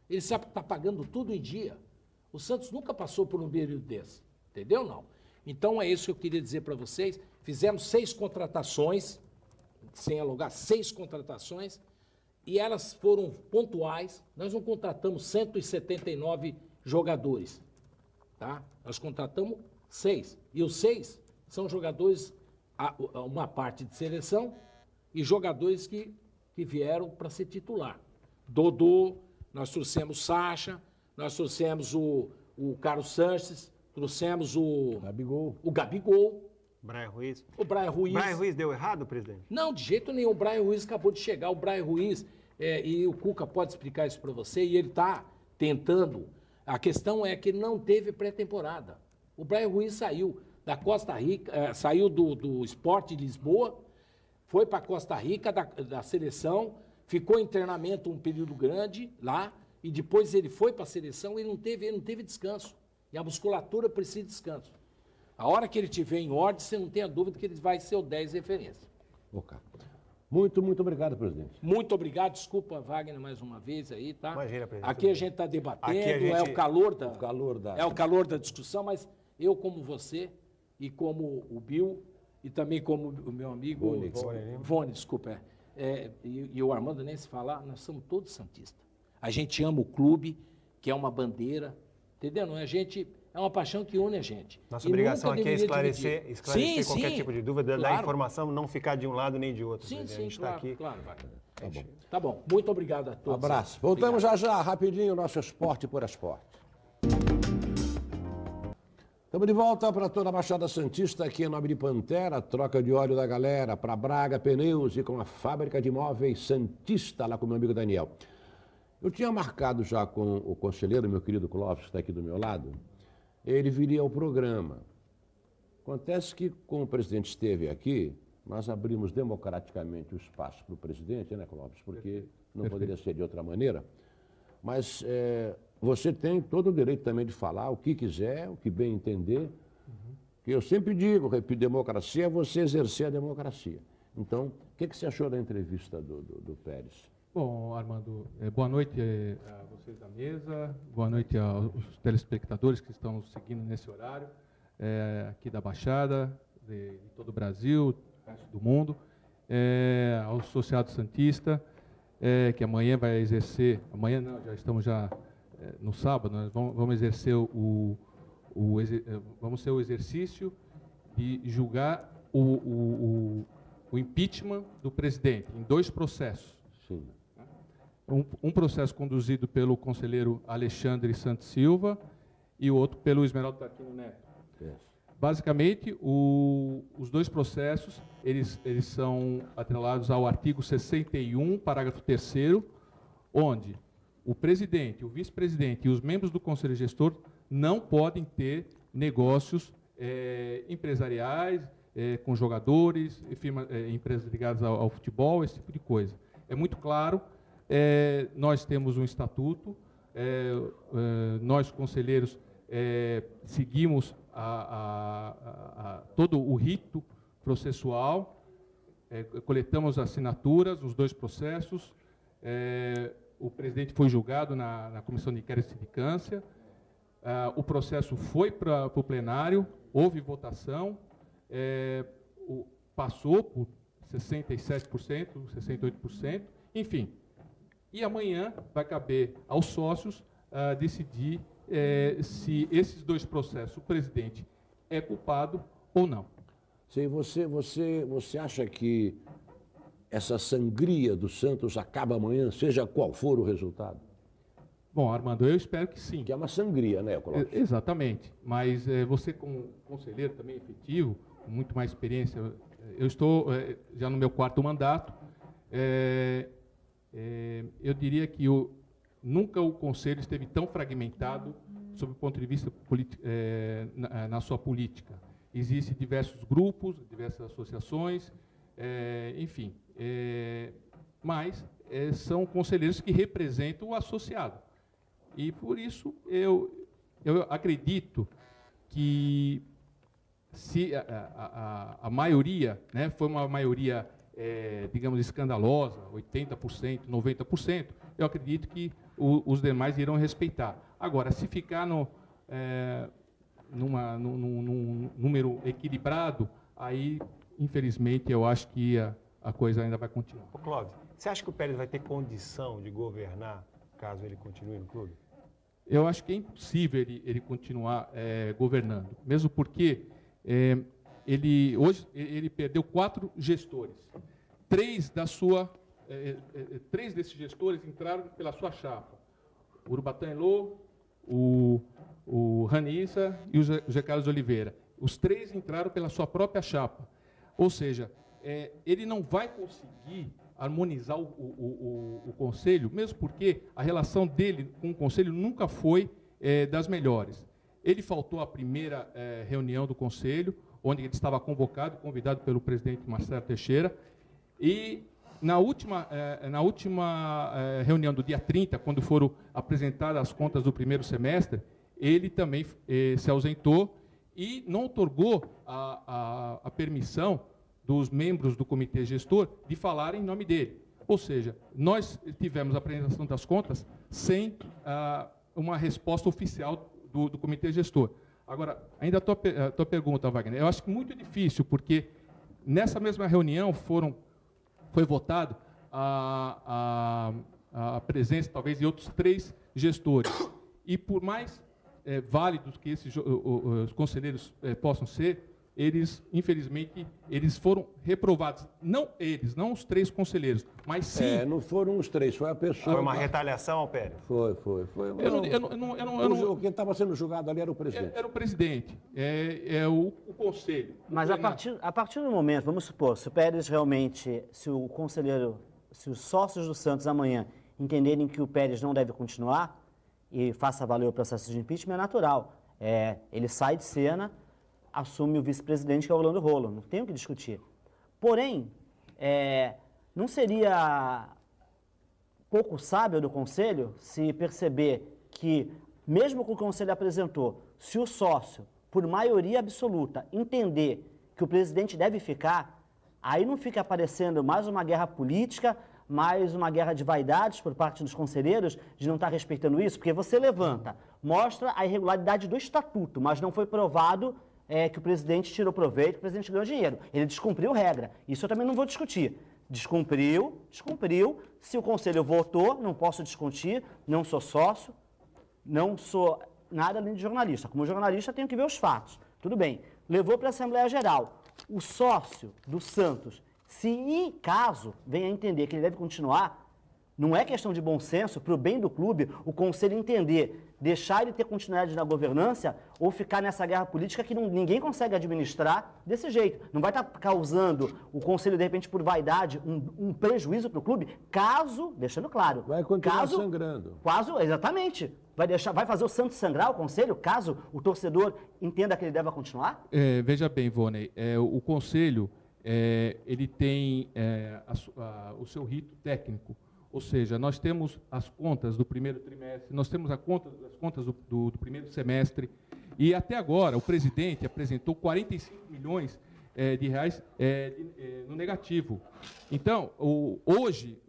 Ele sabe que está pagando tudo em dia. O Santos nunca passou por um período desse, entendeu? Não. Então é isso que eu queria dizer para vocês. Fizemos 6 contratações, sem alugar, 6 contratações, e elas foram pontuais. Nós não contratamos 179 jogadores, tá? Nós contratamos 6. E os 6 são jogadores, uma parte de seleção, e jogadores que vieram para ser titular. Dodô, nós trouxemos Sacha, nós trouxemos o Carlos Sanches, trouxemos o Gabigol. Brian Ruiz. O Brian Ruiz. Brian Ruiz deu errado, presidente? Não, de jeito nenhum. O Brian Ruiz acabou de chegar. O Brian Ruiz, e o Cuca pode explicar isso para você, e ele está tentando. A questão é que não teve pré-temporada. O Brian Ruiz saiu da Costa Rica, saiu do Sport de Lisboa, foi para Costa Rica da seleção, ficou em treinamento um período grande lá, e depois ele foi para a seleção e ele não teve descanso. E a musculatura precisa de descanso. A hora que ele estiver em ordem, você não tenha dúvida que ele vai ser o 10 referência. Ok. Muito, muito obrigado, presidente. Muito obrigado. Desculpa, Wagner, mais uma vez aí, tá? Imagina, presidente. Aqui a gente está debatendo, é o calor da discussão, mas eu, como você, e como o Bill, e também como o meu amigo Vone, desculpa, e o Armando nem se falar, nós somos todos santistas. A gente ama o clube, que é uma bandeira, entendeu? Não, é uma paixão que une a gente. Nossa obrigação aqui é esclarecer sim, qualquer tipo de dúvida, claro. dar informação, não ficar de um lado nem de outro. Sim, a gente está aqui. Claro, vai. Tá bom. Muito obrigado a todos. Abraço. Voltamos já, rapidinho, nosso Esporte por Esporte. Estamos de volta para toda a Baixada Santista, aqui em Nome de Pantera, troca de óleo da galera para Braga Pneus e com a fábrica de móveis Santista, lá com o meu amigo Daniel. Eu tinha marcado já com o conselheiro, meu querido Clóvis, que está aqui do meu lado, ele viria ao programa. Acontece que, como o presidente esteve aqui, nós abrimos democraticamente o espaço para o presidente, né, Clóvis? Porque não poderia ser de outra maneira. Mas você tem todo o direito também de falar o que quiser, o que bem entender. Que eu sempre digo, repito, democracia é você exercer a democracia. Então, o que você achou da entrevista do Pérez? Bom, Armando, boa noite a vocês da mesa, boa noite aos telespectadores que estão nos seguindo nesse horário, aqui da Baixada, de todo o Brasil, do mundo, ao Associado Santista, que amanhã vai exercer, amanhã não, já estamos no sábado, nós vamos exercer vamos ter o exercício de julgar o impeachment do presidente em 2 processos. Sim. Um processo conduzido pelo conselheiro Alexandre Santos Silva e o outro pelo Esmeraldo Aquino Neto. Yes. Basicamente, os 2 processos, eles são atrelados ao artigo 61, parágrafo 3º, onde o presidente, o vice-presidente e os membros do conselho gestor não podem ter negócios empresariais com jogadores, empresas ligadas ao futebol, esse tipo de coisa. É muito claro. Nós temos um estatuto, nós, conselheiros, seguimos todo o rito processual, coletamos assinaturas nos 2 processos, o presidente foi julgado na Comissão de Inquérito e Sindicância, o processo foi para o plenário, houve votação, passou por 67%, 68%, enfim. E amanhã vai caber aos sócios decidir se esses 2 processos o presidente é culpado ou não. Sim, você acha que essa sangria do Santos acaba amanhã, seja qual for o resultado? Bom, Armando, eu espero que sim. Que é uma sangria, né, Clóvis? Exatamente. Mas você, como conselheiro também efetivo, com muito mais experiência, eu estou já no meu 4º mandato, eu diria que nunca o Conselho esteve tão fragmentado sob o ponto de vista na sua política. Existem diversos grupos, diversas associações, enfim, mas são conselheiros que representam o associado. E, por isso, eu acredito que se a maioria, né, foi uma maioria, digamos, escandalosa, 80%, 90%, eu acredito que os demais irão respeitar. Agora, se ficar num número equilibrado, aí, infelizmente, eu acho que a coisa ainda vai continuar. Ô, Clóvis, você acha que o Pérez vai ter condição de governar caso ele continue no clube? Eu acho que é impossível ele continuar governando, mesmo porque hoje ele perdeu 4 gestores. 3 desses gestores entraram pela sua chapa. O Urubatã Elô, o Ranissa e o José Carlos Oliveira. Os 3 entraram pela sua própria chapa. Ou seja, ele não vai conseguir harmonizar o Conselho, mesmo porque a relação dele com o Conselho nunca foi das melhores. Ele faltou à primeira reunião do Conselho, onde ele estava convidado pelo presidente Marcelo Teixeira, e na última reunião do dia 30, quando foram apresentadas as contas do primeiro semestre, ele também se ausentou e não outorgou a permissão dos membros do comitê gestor de falar em nome dele. Ou seja, nós tivemos a apresentação das contas sem uma resposta oficial do comitê gestor. Agora, ainda a tua pergunta, Wagner, eu acho que muito difícil, porque nessa mesma reunião foi votado a presença, talvez, de outros 3 gestores. E por mais válidos que os conselheiros possam ser, eles, infelizmente, foram reprovados. Não os 3 conselheiros, mas sim... não foram os 3, foi a pessoa... Foi uma retaliação ao Pérez? Foi. Quem estava sendo julgado ali era o presidente. Era o presidente, o conselho. Mas a partir do momento, vamos supor, se o Pérez realmente, se os sócios do Santos amanhã entenderem que o Pérez não deve continuar e faça valer o processo de impeachment, é natural. Ele sai de cena, assume o vice-presidente, que é o Orlando Rolo. Não tem o que discutir. Porém, não seria pouco sábio do Conselho se perceber que, mesmo com o que o Conselho apresentou, se o sócio, por maioria absoluta, entender que o presidente deve ficar, aí não fica aparecendo mais uma guerra política, mais uma guerra de vaidades por parte dos conselheiros de não estar respeitando isso, porque você levanta, mostra a irregularidade do estatuto, mas não foi provado que o presidente tirou proveito, que o presidente ganhou dinheiro. Ele descumpriu regra. Isso eu também não vou discutir. Descumpriu. Se o Conselho votou, não posso discutir, não sou sócio, não sou nada além de jornalista. Como jornalista, tenho que ver os fatos. Tudo bem. Levou para a Assembleia Geral. O sócio do Santos, se em caso venha a entender que ele deve continuar, não é questão de bom senso, para o bem do clube, o Conselho entender, deixar ele ter continuidade na governança ou ficar nessa guerra política que ninguém consegue administrar desse jeito. Não vai estar causando o Conselho, de repente, por vaidade, um prejuízo para o clube, caso, deixando claro... Vai continuar sangrando. Exatamente. Vai fazer o Santos sangrar o Conselho, caso o torcedor entenda que ele deve continuar? Veja bem, Voney, o Conselho ele tem o seu rito técnico. Ou seja, nós temos as contas do primeiro trimestre, nós temos as contas do primeiro semestre, e até agora o presidente apresentou 45 milhões de reais no negativo. Então, hoje,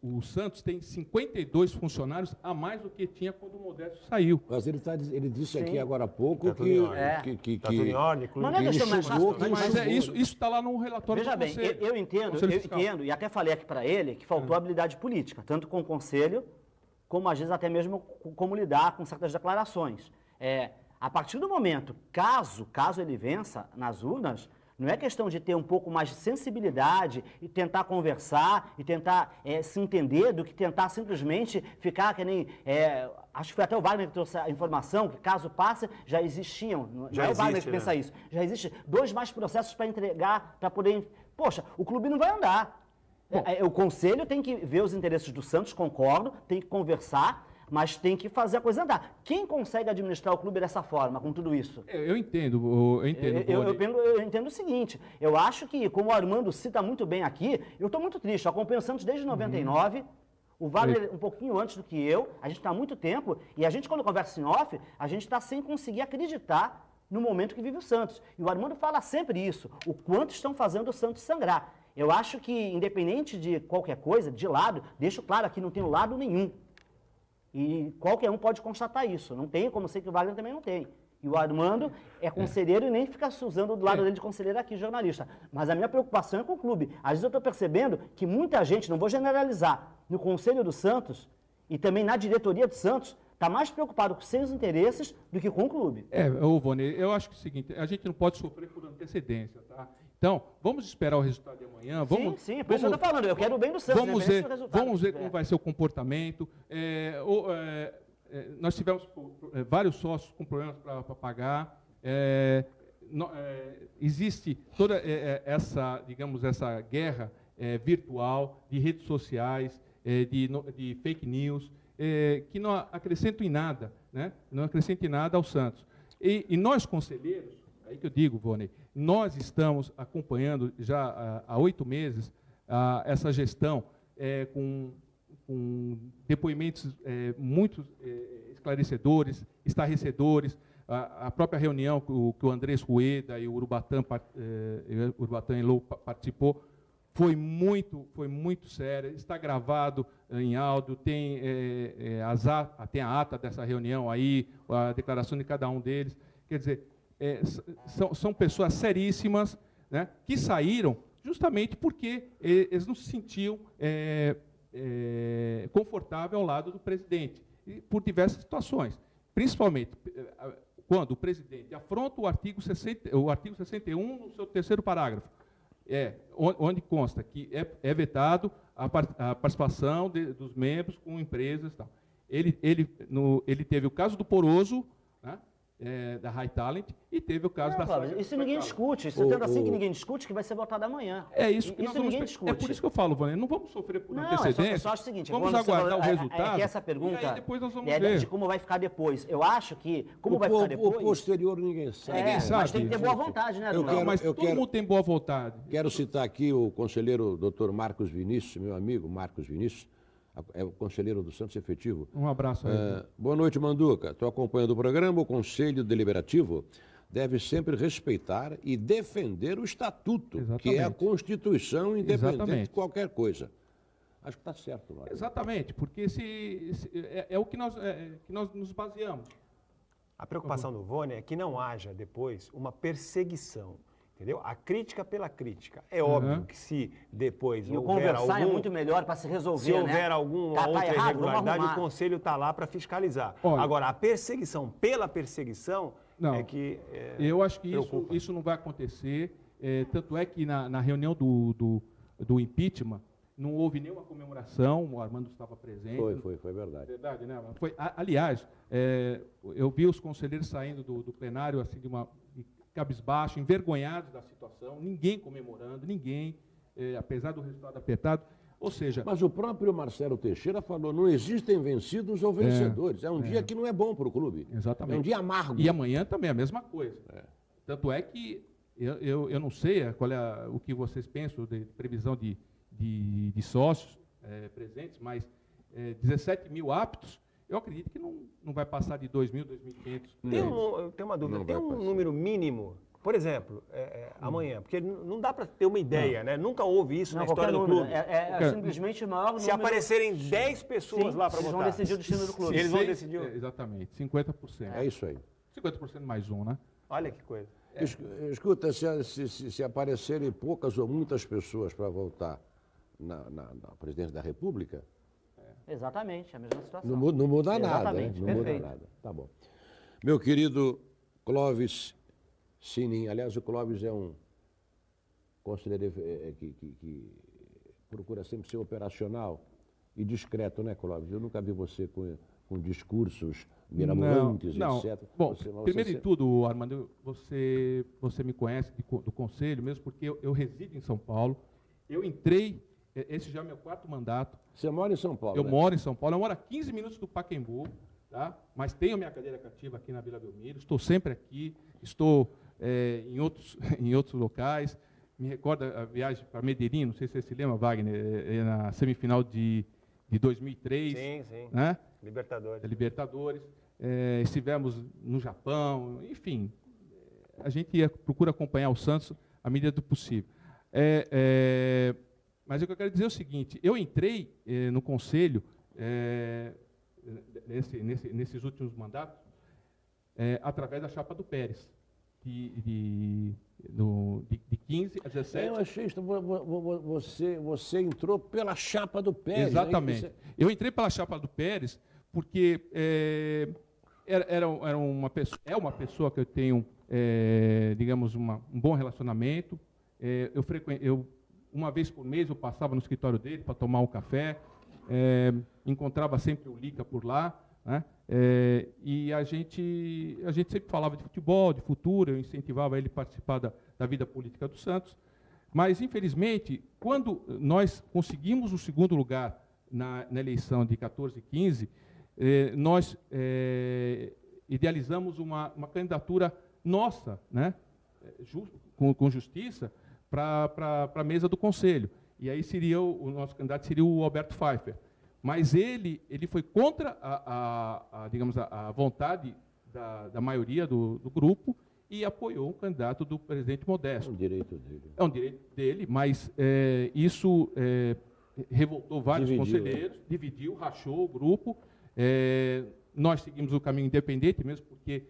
o Santos tem 52 funcionários a mais do que tinha quando o Modesto saiu. Mas ele disse aqui agora há pouco Está tudo em ordem. Mas não é questão mais fácil. Mas isso está lá no relatório do Conselho. Veja bem, eu entendo, e até falei aqui para ele, que faltou habilidade política, tanto com o Conselho, como às vezes até mesmo como lidar com certas declarações. A partir do momento, caso ele vença nas urnas, não é questão de ter um pouco mais de sensibilidade e tentar conversar e tentar se entender do que tentar simplesmente ficar que nem... acho que foi até o Wagner que trouxe a informação que, caso passe, já existiam... Não é o Wagner que pensa isso. Já existe 2 mais processos para entregar, para poder... Poxa, o clube não vai andar. O Conselho tem que ver os interesses do Santos, concordo, tem que conversar, mas tem que fazer a coisa andar. Quem consegue administrar o clube dessa forma, com tudo isso? Eu entendo, Eu entendo o seguinte, eu acho que, como o Armando cita muito bem aqui, eu estou muito triste, eu acompanho o Santos desde 99, o Wagner um pouquinho antes do que eu, a gente está há muito tempo, e a gente, quando conversa em off, a gente está sem conseguir acreditar no momento que vive o Santos. E o Armando fala sempre isso, o quanto estão fazendo o Santos sangrar. Eu acho que, independente de qualquer coisa, de lado, deixo claro aqui, não tenho lado nenhum. E qualquer um pode constatar isso. Não tem, como sei que o Wagner também não tem. E o Armando é conselheiro e nem fica se usando do lado dele de conselheiro aqui, jornalista. Mas a minha preocupação é com o clube. Às vezes eu estou percebendo que muita gente, não vou generalizar, no Conselho do Santos e também na diretoria do Santos, está mais preocupado com seus interesses do que com o clube. Vone, eu acho que é o seguinte, a gente não pode sofrer por antecedência, tá? Então, vamos esperar o resultado de amanhã. Sim, por isso eu estou falando, eu quero o bem do Santos. Vamos ver como vai ser o comportamento. Nós tivemos vários sócios com problemas para pagar. Existe toda essa, digamos, essa guerra virtual de redes sociais, de fake news, que não acrescentam em nada, né? Não acrescentam em nada ao Santos. E nós, conselheiros, aí que eu digo, Vone, nós estamos acompanhando já há 8 meses essa gestão com depoimentos muito esclarecedores, estarrecedores. A própria reunião que o Andrés Rueda e o Urubatã Elô participou foi muito séria, está gravado em áudio, tem a ata dessa reunião aí, a declaração de cada um deles. Quer dizer, são pessoas seríssimas, né, que saíram justamente porque eles não se sentiam confortáveis ao lado do presidente, e por diversas situações. Principalmente quando o presidente afronta o artigo 61 no seu 3º parágrafo, onde consta que é vetado a participação dos membros com empresas e tal. Ele teve o caso do Poroso, né, da High Talent, e teve o caso da Saga. Isso ninguém discute, isso tanto assim que ninguém discute, que vai ser votado amanhã. Isso ninguém discute. É por isso que eu falo, Vânia, não vamos sofrer por antecedência. Eu só acho o seguinte, vamos aguardar o resultado. Essa pergunta e aí depois nós vamos ver. De como vai ficar depois. Eu acho que, como vai ficar depois... O posterior ninguém sabe. Mas tem que ter boa vontade, né, todo mundo tem boa vontade. Quero citar aqui o conselheiro Dr. Marcos Vinícius, meu amigo Marcos Vinícius, é o conselheiro do Santos efetivo. Um abraço aí. Boa noite, Manduca. Estou acompanhando o programa. O Conselho Deliberativo deve sempre respeitar e defender o Estatuto, que é a Constituição, independente de qualquer coisa. Acho que está certo, Mário. Exatamente, porque é o que nós nos baseamos. A preocupação do Vone é que não haja depois uma perseguição. Entendeu? A crítica pela crítica. É óbvio que se depois houver conversar é muito melhor para se resolver, se houver alguma outra irregularidade, o Conselho está lá para fiscalizar. Olha, agora, a perseguição pela perseguição é que eu acho que isso não vai acontecer. Tanto é que na reunião do impeachment não houve nenhuma comemoração, o Armando estava presente. Foi verdade. Verdade, né? Aliás, eu vi os conselheiros saindo do plenário assim cabisbaixo, envergonhados da situação, ninguém comemorando, apesar do resultado apertado. Ou seja... Mas o próprio Marcelo Teixeira falou, não existem vencidos ou vencedores. É um dia que não é bom para o clube. Exatamente. É um dia amargo. E amanhã também é a mesma coisa. Tanto é que eu não sei qual é o que vocês pensam de previsão de sócios presentes, mas 17 mil aptos, eu acredito que não vai passar de 2.000, 2.500. Tem uma dúvida, tem um número mínimo, por exemplo, amanhã, porque não dá para ter uma ideia, né? Nunca houve isso na história do clube. É simplesmente o maior número. Se aparecerem 10 pessoas lá para votar. Eles vão decidir o destino do clube. Eles vão decidir. Exatamente, 50%. É isso aí. 50% mais um, né? Olha que coisa. Escuta, se aparecerem poucas ou muitas pessoas para votar na presidência da República... Exatamente, é a mesma situação. Não muda nada, né? Exatamente, Não muda nada. Tá bom. Meu querido Clóvis Sinin, aliás, o Clóvis é um conselheiro que procura sempre ser operacional e discreto, né, Clóvis? Eu nunca vi você com discursos mirabolantes, etc. Bom, primeiro de tudo, Armando, você me conhece do Conselho, mesmo porque eu resido em São Paulo. Eu entrei esse já é meu 4º mandato. Você mora em São Paulo, Eu né? moro em São Paulo, eu moro a 15 minutos do Pacaembu, tá? Mas tenho minha cadeira cativa aqui na Vila Belmiro, estou sempre aqui, estou em outros locais. Me recordo a viagem para Medellín, não sei se você se lembra, Wagner, na semifinal de 2003. Sim. Né? Libertadores. Estivemos no Japão, enfim, a gente procura acompanhar o Santos à medida do possível. Mas o que eu quero dizer é o seguinte, eu entrei no Conselho, nesses últimos mandatos, através da chapa do Pérez, de 15 a 17. Eu achei isso, você entrou pela chapa do Pérez. Exatamente. Né? Eu entrei pela chapa do Pérez porque era uma pessoa que eu tenho, digamos, um bom relacionamento. Uma vez por mês eu passava no escritório dele para tomar um café, encontrava sempre o Lica por lá, né? E a gente sempre falava de futebol, de futuro, eu incentivava ele a participar da vida política do Santos. Mas, infelizmente, quando nós conseguimos o 2º lugar na eleição de 14 e 15, nós idealizamos uma candidatura nossa, né? Com justiça, para a mesa do Conselho. E aí o nosso candidato seria o Alberto Pfeiffer. Mas ele foi contra digamos, a vontade da maioria do grupo e apoiou um candidato do presidente Modesto. É um direito dele. É um direito dele, mas isso revoltou vários conselheiros, dividiu, rachou o grupo. Nós seguimos o caminho independente mesmo, porque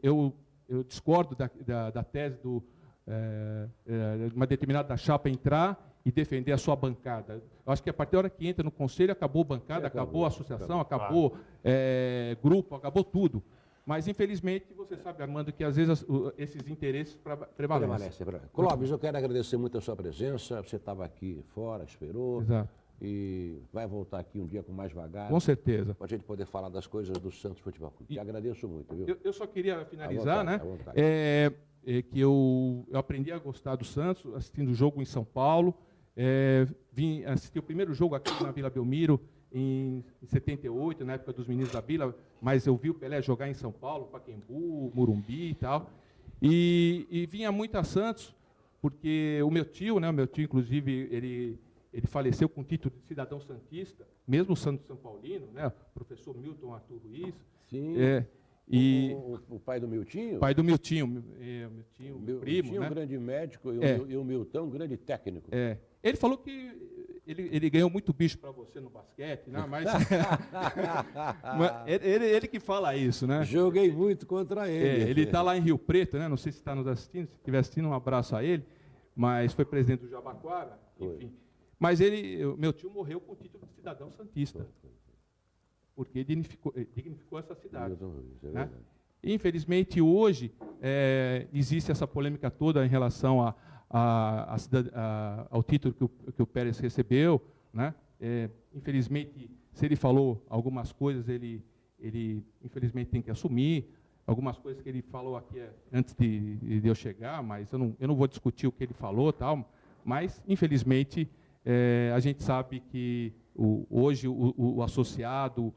eu discordo da tese de uma determinada chapa entrar e defender a sua bancada. Eu acho que a partir da hora que entra no Conselho, acabou a bancada, acabou a associação, acabou grupo, acabou tudo. Mas, infelizmente, você sabe, Armando, que às vezes esses interesses prevalecem. Clóvis, eu quero agradecer muito a sua presença. Você estava aqui fora, esperou. Exato. E vai voltar aqui um dia com mais vagar. Com certeza. Para a gente poder falar das coisas do Santos Futebol Clube. Te agradeço muito, viu? Eu só queria finalizar, à vontade. Que eu aprendi a gostar do Santos assistindo o jogo em São Paulo. Vim assistir o primeiro jogo aqui na Vila Belmiro em 78, na época dos meninos da Vila, mas eu vi o Pelé jogar em São Paulo, Pacaembu, Morumbi e tal. E vinha muito a Santos, porque o meu tio, inclusive, ele faleceu com o título de cidadão santista, mesmo sendo São Paulino, né? O professor Milton Arthur Ruiz. Sim. E o pai do Miltinho? Pai do Miltinho, meu primo, Miltinho, né? um grande médico, e o Milton, um grande técnico. Ele falou que ele ganhou muito bicho para você no basquete, né? Mas ele que fala isso, né? Joguei muito contra ele. Ele está lá em Rio Preto, né? Não sei se está nos assistindo, se estiver assistindo, um abraço a ele. Mas foi presidente do Jabaquara, enfim. Mas meu tio morreu com o título de cidadão santista, porque dignificou essa cidade. Né? E, infelizmente, hoje existe essa polêmica toda em relação ao título que o Pérez recebeu. Né? Infelizmente, se ele falou algumas coisas, ele infelizmente tem que assumir. Algumas coisas que ele falou aqui antes de eu chegar, mas eu não vou discutir o que ele falou, tal. Mas, infelizmente, a gente sabe que hoje o associado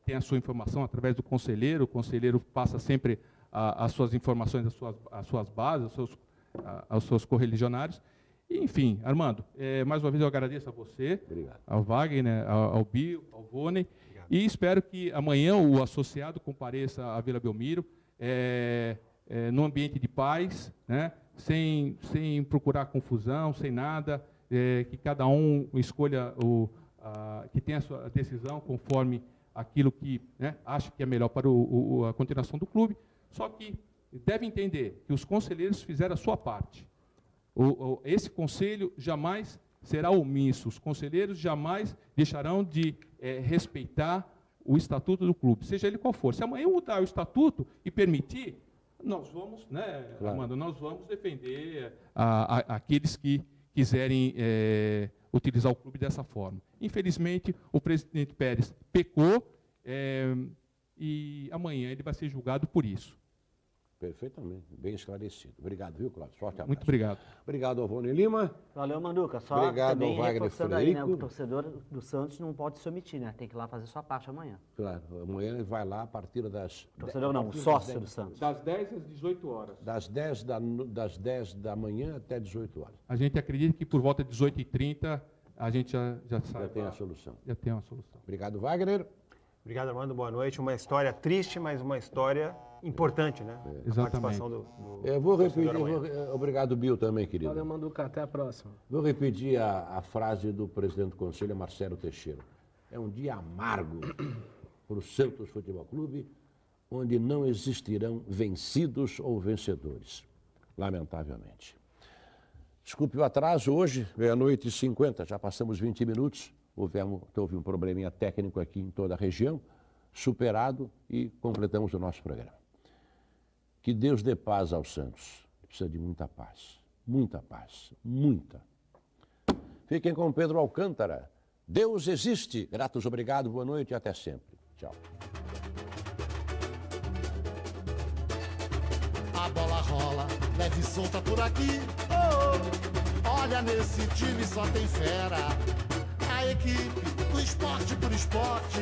tem a sua informação através do conselheiro, o conselheiro passa sempre as suas informações às suas bases, aos seus correligionários. E, enfim, Armando, mais uma vez eu agradeço a você, ao Wagner, ao Bill, ao Vônei, e espero que amanhã o associado compareça à Vila Belmiro, num ambiente de paz, né, sem procurar confusão, sem nada, que cada um escolha, que tenha a sua decisão conforme aquilo que, né, acha que é melhor para a continuação do clube, só que deve entender que os conselheiros fizeram a sua parte. Esse conselho jamais será omisso, os conselheiros jamais deixarão de respeitar o estatuto do clube, seja ele qual for. Se amanhã mudar o estatuto e permitir, nós vamos, né, Armando, nós vamos defender aqueles que quiserem utilizar o clube dessa forma. Infelizmente, o presidente Pérez pecou e amanhã ele vai ser julgado por isso. Perfeitamente, bem esclarecido. Obrigado, viu, Cláudio? Forte abraço. Muito obrigado. Obrigado, Alvone Lima. Valeu, Manduca. Só Obrigado, também Wagner reforçando aí, né? Frederico. O torcedor do Santos não pode se omitir, né? Tem que ir lá fazer sua parte amanhã. Claro, amanhã ele vai lá a partir das... Torcedor não, o sócio do Santos. Das 10 às 18 horas. Das 10 da manhã até 18 horas. A gente acredita que por volta de 18h30 a gente já sabe. Já tem a solução. Já tem uma solução. Obrigado, Wagner. Obrigado, Armando. Boa noite. Uma história triste, mas uma história importante, né? A Exatamente. participação do Eu vou repetir, torcedor amanhã. obrigado, Bill, também, querido. Valeu, Manduca. Até a próxima. Vou repetir a frase do presidente do Conselho, Marcelo Teixeira. É um dia amargo para o Santos Futebol Clube, onde não existirão vencidos ou vencedores, lamentavelmente. Desculpe o atraso, hoje, meia-noite e 50, já passamos 20 minutos, houve um probleminha técnico aqui em toda a região, superado e completamos o nosso programa. Que Deus dê paz ao Santos, precisa de muita paz, muita. Fiquem com Pedro Alcântara. Deus existe. Gratos, obrigado, boa noite e até sempre. Tchau. A bola rola, leve e solta por aqui. Oh, olha, nesse time só tem fera. A equipe do esporte por esporte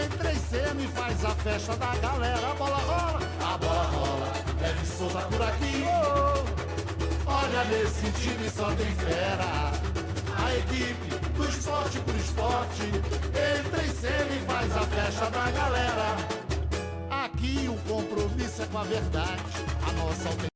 entra em cena e faz a festa da galera. A bola rola, leve e solta por aqui. Oh, olha, nesse time só tem fera. A equipe do esporte por esporte entra em cena e faz a festa da galera. Aqui o compromisso é com a verdade. A nossa